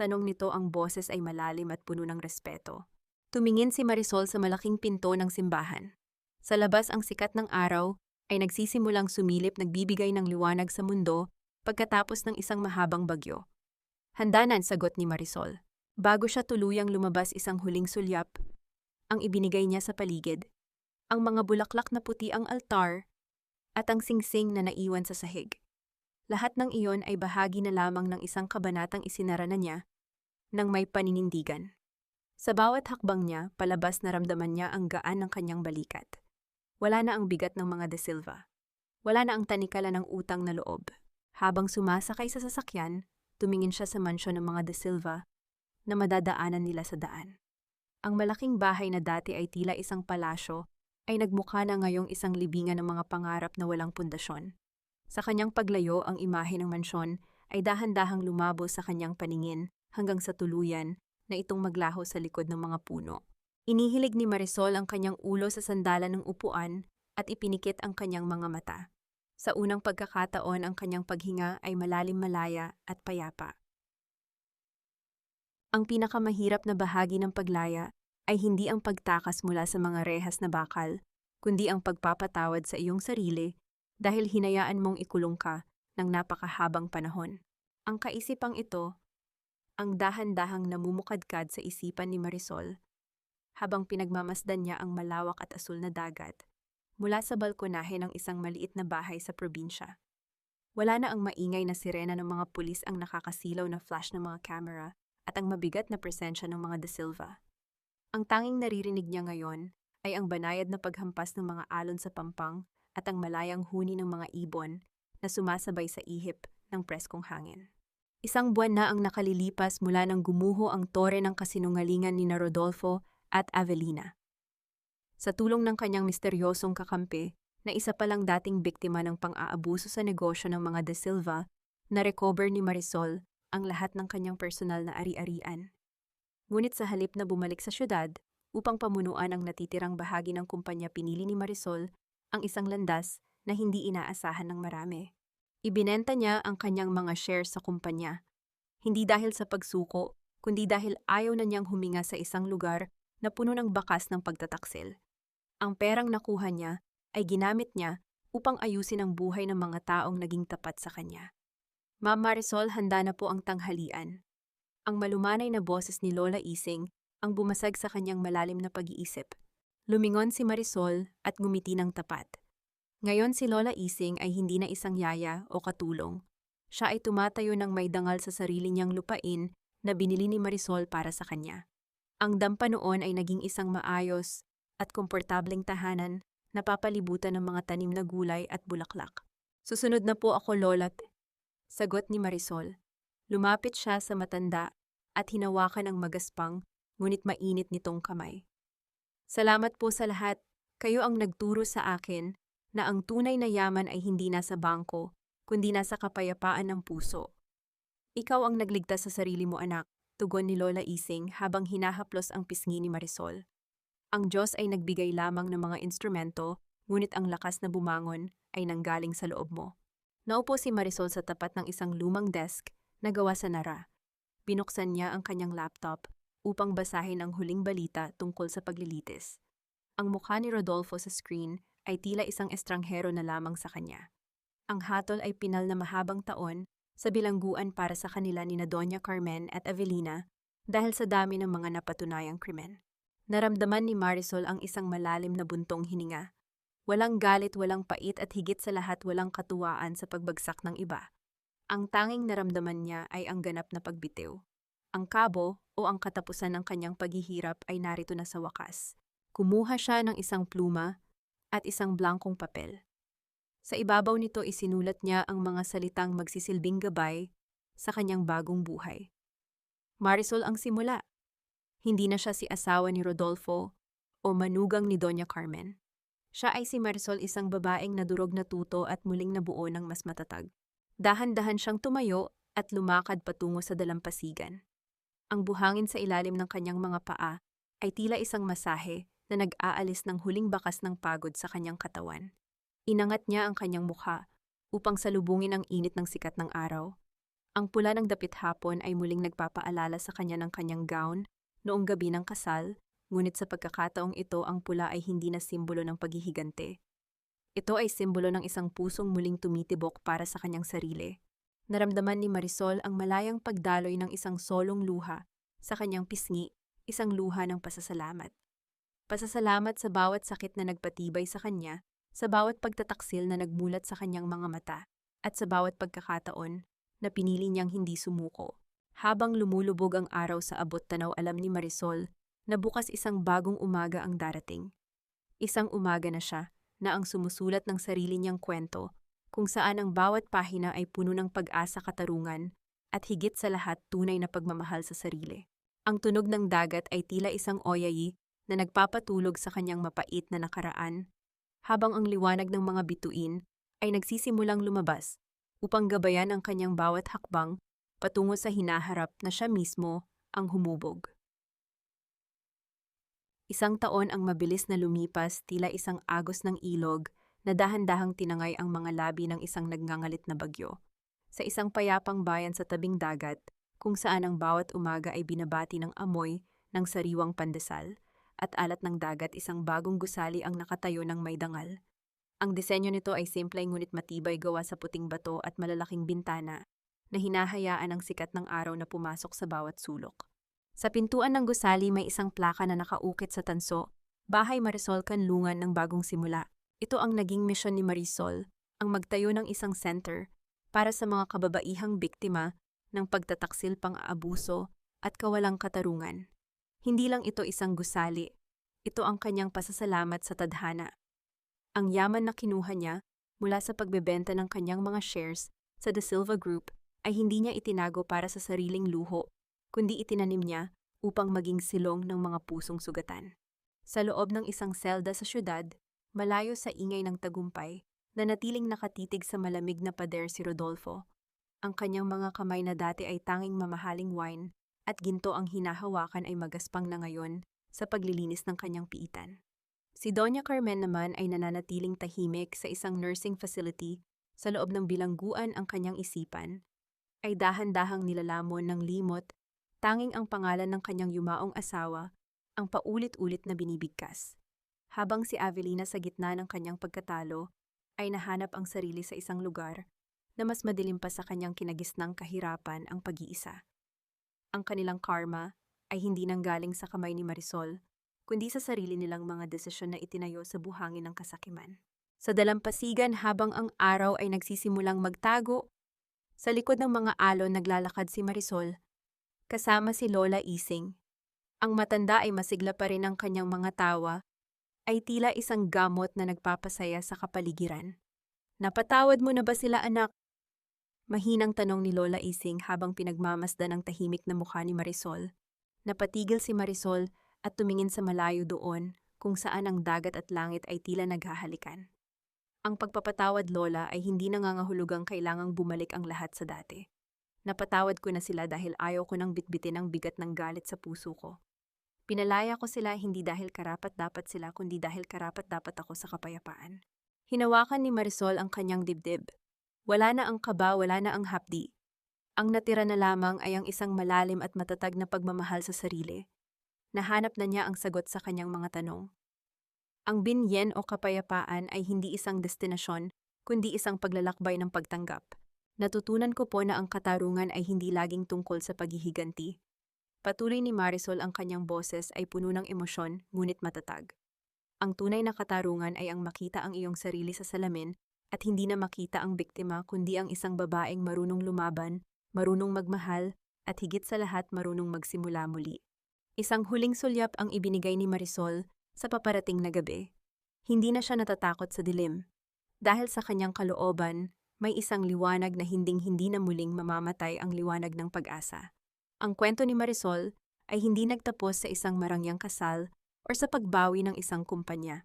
Tanong nito, ang boses ay malalim at puno ng respeto. Tumingin si Marisol sa malaking pinto ng simbahan. Sa labas, ang sikat ng araw ay nagsisimulang sumilip, nagbibigay ng liwanag sa mundo pagkatapos ng isang mahabang bagyo. "Handa na," sagot ni Marisol. Bago siya tuluyang lumabas, isang huling sulyap ang ibinigay niya sa paligid. Ang mga bulaklak na puti, ang altar, at ang singsing na naiwan sa sahig. Lahat ng iyon ay bahagi na lamang ng isang kabanatang isinara na niya nang may paninindigan. Sa bawat hakbang niya, palabas, naramdaman niya ang gaan ng kanyang balikat. Wala na ang bigat ng mga De Silva. Wala na ang tanikala ng utang na loob. Habang sumasakay sa sasakyan, tumingin siya sa mansyon ng mga De Silva na madadaanan nila sa daan. Ang malaking bahay na dati ay tila isang palasyo ay nagmukha na ngayong isang libingan ng mga pangarap na walang pundasyon. Sa kanyang paglayo, ang imahe ng mansyon ay dahan-dahang lumabo sa kanyang paningin hanggang sa tuluyan na itong maglaho sa likod ng mga puno. Inihilig ni Marisol ang kanyang ulo sa sandalan ng upuan at ipinikit ang kanyang mga mata. Sa unang pagkakataon, ang kanyang paghinga ay malalim, malaya at payapa. Ang pinakamahirap na bahagi ng paglaya ay hindi ang pagtakas mula sa mga rehas na bakal, kundi ang pagpapatawad sa iyong sarili dahil hinayaan mong ikulong ka ng napakahabang panahon. Ang kaisipang ito Ang dahan-dahang namumukadkad sa isipan ni Marisol habang pinagmamasdan niya ang malawak at asul na dagat mula sa balkonahe ng isang maliit na bahay sa probinsya. Wala na ang maingay na sirena ng mga pulis, ang nakakasilaw na flash ng mga camera at ang mabigat na presensya ng mga De Silva. Ang tanging naririnig niya ngayon ay ang banayad na paghampas ng mga alon sa pampang at ang malayang huni ng mga ibon na sumasabay sa ihip ng preskong hangin. Isang buwan na ang nakalilipas mula nang gumuho ang tore ng kasinungalingan ni Rodolfo at Avelina. Sa tulong ng kanyang misteryosong kakampi, na isa palang dating biktima ng pang-aabuso sa negosyo ng mga De Silva, na-recover ni Marisol ang lahat ng kanyang personal na ari-arian. Ngunit sa halip na bumalik sa syudad upang pamunuan ang natitirang bahagi ng kumpanya, pinili ni Marisol ang isang landas na hindi inaasahan ng marami. Ibinenta niya ang kanyang mga shares sa kumpanya, hindi dahil sa pagsuko, kundi dahil ayaw na niyang huminga sa isang lugar na puno ng bakas ng pagtataksil. Ang perang nakuha niya ay ginamit niya upang ayusin ang buhay ng mga taong naging tapat sa kanya. Ma'am Marisol, handa na po ang tanghalian. Ang malumanay na boses ni Lola Ising ang bumasag sa kanyang malalim na pag-iisip. Lumingon si Marisol at ngumiti ng tapat. Ngayon si Lola Ising ay hindi na isang yaya o katulong. Siya ay tumatayo ng may dangal sa sarili niyang lupain na binili ni Marisol para sa kanya. Ang dampa noon ay naging isang maayos at komportableng tahanan, napapalibutan ng mga tanim na gulay at bulaklak. Susunod na po ako, Lola, sagot ni Marisol. Lumapit siya sa matanda at hinawakan ang magaspang ngunit mainit nitong kamay. Salamat po sa lahat. Kayo ang nagturo sa akin na ang tunay na yaman ay hindi nasa bangko, kundi nasa kapayapaan ng puso. Ikaw ang nagligtas sa sarili mo, anak, tugon ni Lola Ising habang hinahaplos ang pisngi ni Marisol. Ang Diyos ay nagbigay lamang ng mga instrumento, ngunit ang lakas na bumangon ay nanggaling sa loob mo. Naupo si Marisol sa tapat ng isang lumang desk na gawa sa nara. Binuksan niya ang kanyang laptop upang basahin ang huling balita tungkol sa paglilitis. Ang mukha ni Rodolfo sa screen ay tila isang estranghero na lamang sa kanya. Ang hatol ay pinal na mahabang taon sa bilangguan para sa kanila ni Doña Carmen at Avelina dahil sa dami ng mga napatunayang krimen. Naramdaman ni Marisol ang isang malalim na buntong hininga. Walang galit, walang pait at higit sa lahat walang katuwaan sa pagbagsak ng iba. Ang tanging naramdaman niya ay ang ganap na pagbitiw. Ang kabo o ang katapusan ng kanyang paghihirap ay narito na sa wakas. Kumuha siya ng isang pluma at isang blankong papel. Sa ibabaw nito isinulat niya ang mga salitang magsisilbing gabay sa kanyang bagong buhay. Marisol ang simula. Hindi na siya si asawa ni Rodolfo o manugang ni Doña Carmen. Siya ay si Marisol, isang babaeng nadurog na tuto at muling nabuo ng mas matatag. Dahan-dahan siyang tumayo at lumakad patungo sa dalampasigan. Ang buhangin sa ilalim ng kanyang mga paa ay tila isang masahe na nag-aalis ng huling bakas ng pagod sa kanyang katawan. Inangat niya ang kanyang mukha upang salubungin ang init ng sikat ng araw. Ang pula ng dapit hapon ay muling nagpapaalala sa kanya ng kanyang gown noong gabi ng kasal, ngunit sa pagkakataong ito ang pula ay hindi na simbolo ng paghihigante. Ito ay simbolo ng isang pusong muling tumitibok para sa kanyang sarili. Naramdaman ni Marisol ang malayang pagdaloy ng isang solong luha sa kanyang pisngi, isang luha ng pasasalamat. Pasasalamat sa bawat sakit na nagpatibay sa kanya, sa bawat pagtataksil na nagmulat sa kanyang mga mata, at sa bawat pagkakataon na pinili niyang hindi sumuko. Habang lumulubog ang araw sa abot tanaw, alam ni Marisol na bukas isang bagong umaga ang darating. Isang umaga na siya na ang sumusulat ng sarili niyang kwento, kung saan ang bawat pahina ay puno ng pag-asa, katarungan, at higit sa lahat tunay na pagmamahal sa sarili. Ang tunog ng dagat ay tila isang oyayi na nagpapatulog sa kanyang mapait na nakaraan, habang ang liwanag ng mga bituin ay nagsisimulang lumabas upang gabayan ang kanyang bawat hakbang patungo sa hinaharap na siya mismo ang humubog. Isang taon ang mabilis na lumipas, tila isang agos ng ilog na dahan-dahang tinangay ang mga labi ng isang nagngangalit na bagyo. Sa isang payapang bayan sa tabing dagat, kung saan ang bawat umaga ay binabati ng amoy ng sariwang pandesal at alat ng dagat, isang bagong gusali ang nakatayo ng may dangal. Ang disenyo nito ay simple ngunit matibay, gawa sa puting bato at malalaking bintana na hinahayaan ang sikat ng araw na pumasok sa bawat sulok. Sa pintuan ng gusali may isang plaka na nakaukit sa tanso, Bahay Marisol Kanlungan ng Bagong Simula. Ito ang naging misyon ni Marisol, ang magtayo ng isang center para sa mga kababaihang biktima ng pagtataksil pang-aabuso at kawalang katarungan. Hindi lang ito isang gusali, ito ang kanyang pasasalamat sa tadhana. Ang yaman na kinuha niya mula sa pagbebenta ng kanyang mga shares sa De Silva Group ay hindi niya itinago para sa sariling luho, kundi itinanim niya upang maging silong ng mga pusong sugatan. Sa loob ng isang selda sa syudad, malayo sa ingay ng tagumpay, nanatiling nakatitig sa malamig na pader si Rodolfo. Ang kanyang mga kamay na dati ay tanging mamahaling wine at ginto ang hinahawakan ay magaspang na ngayon sa paglilinis ng kanyang piitan. Si Doña Carmen naman ay nananatiling tahimik sa isang nursing facility sa loob ng bilangguan. Ang kanyang isipan ay dahan-dahang nilalamon ng limot, tanging ang pangalan ng kanyang yumaong asawa ang paulit-ulit na binibigkas. Habang si Avelina sa gitna ng kanyang pagkatalo ay nahanap ang sarili sa isang lugar na mas madilim pa sa kanyang kinagisnang kahirapan ang pag-iisa. Ang kanilang karma ay hindi nanggaling sa kamay ni Marisol, kundi sa sarili nilang mga desisyon na itinayo sa buhangin ng kasakiman. Sa dalampasigan habang ang araw ay nagsisimulang magtago, sa likod ng mga alon naglalakad si Marisol, kasama si Lola Ising. Ang matanda ay masigla pa rin ang kanyang mga tawa, ay tila isang gamot na nagpapasaya sa kapaligiran. Napatawad mo na ba sila, anak? Mahinang tanong ni Lola Ising habang pinagmamasdan ang tahimik na mukha ni Marisol. Napatigil si Marisol at tumingin sa malayo doon kung saan ang dagat at langit ay tila naghahalikan. Ang pagpapatawad, Lola, ay hindi nangangahulugang kailangang bumalik ang lahat sa dati. Napatawad ko na sila dahil ayaw ko nang bitbitin ang bigat ng galit sa puso ko. Pinalaya ko sila hindi dahil karapat-dapat sila kundi dahil karapat-dapat ako sa kapayapaan. Hinawakan ni Marisol ang kanyang dibdib. Wala na ang kaba, wala na ang hapdi. Ang natira na lamang ay ang isang malalim at matatag na pagmamahal sa sarili. Nahanap na niya ang sagot sa kanyang mga tanong. Ang binyen o kapayapaan ay hindi isang destinasyon, kundi isang paglalakbay ng pagtanggap. Natutunan ko po na ang katarungan ay hindi laging tungkol sa paghihiganti. Patuloy ni Marisol, ang kanyang boses ay puno ng emosyon, ngunit matatag. Ang tunay na katarungan ay ang makita ang iyong sarili sa salamin at hindi na makita ang biktima kundi ang isang babaeng marunong lumaban, marunong magmahal, at higit sa lahat marunong magsimula muli. Isang huling sulyap ang ibinigay ni Marisol sa paparating na gabi. Hindi na siya natatakot sa dilim. Dahil sa kanyang kalooban, may isang liwanag na hinding-hindi na muling mamamatay, ang liwanag ng pag-asa. Ang kwento ni Marisol ay hindi nagtapos sa isang marangyang kasal o sa pagbawi ng isang kumpanya.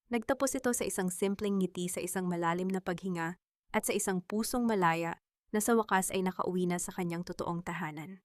Nagtapos ito sa isang simpleng ngiti, sa isang malalim na paghinga, at sa isang pusong malaya na sa wakas ay nakauwi na sa kanyang totoong tahanan.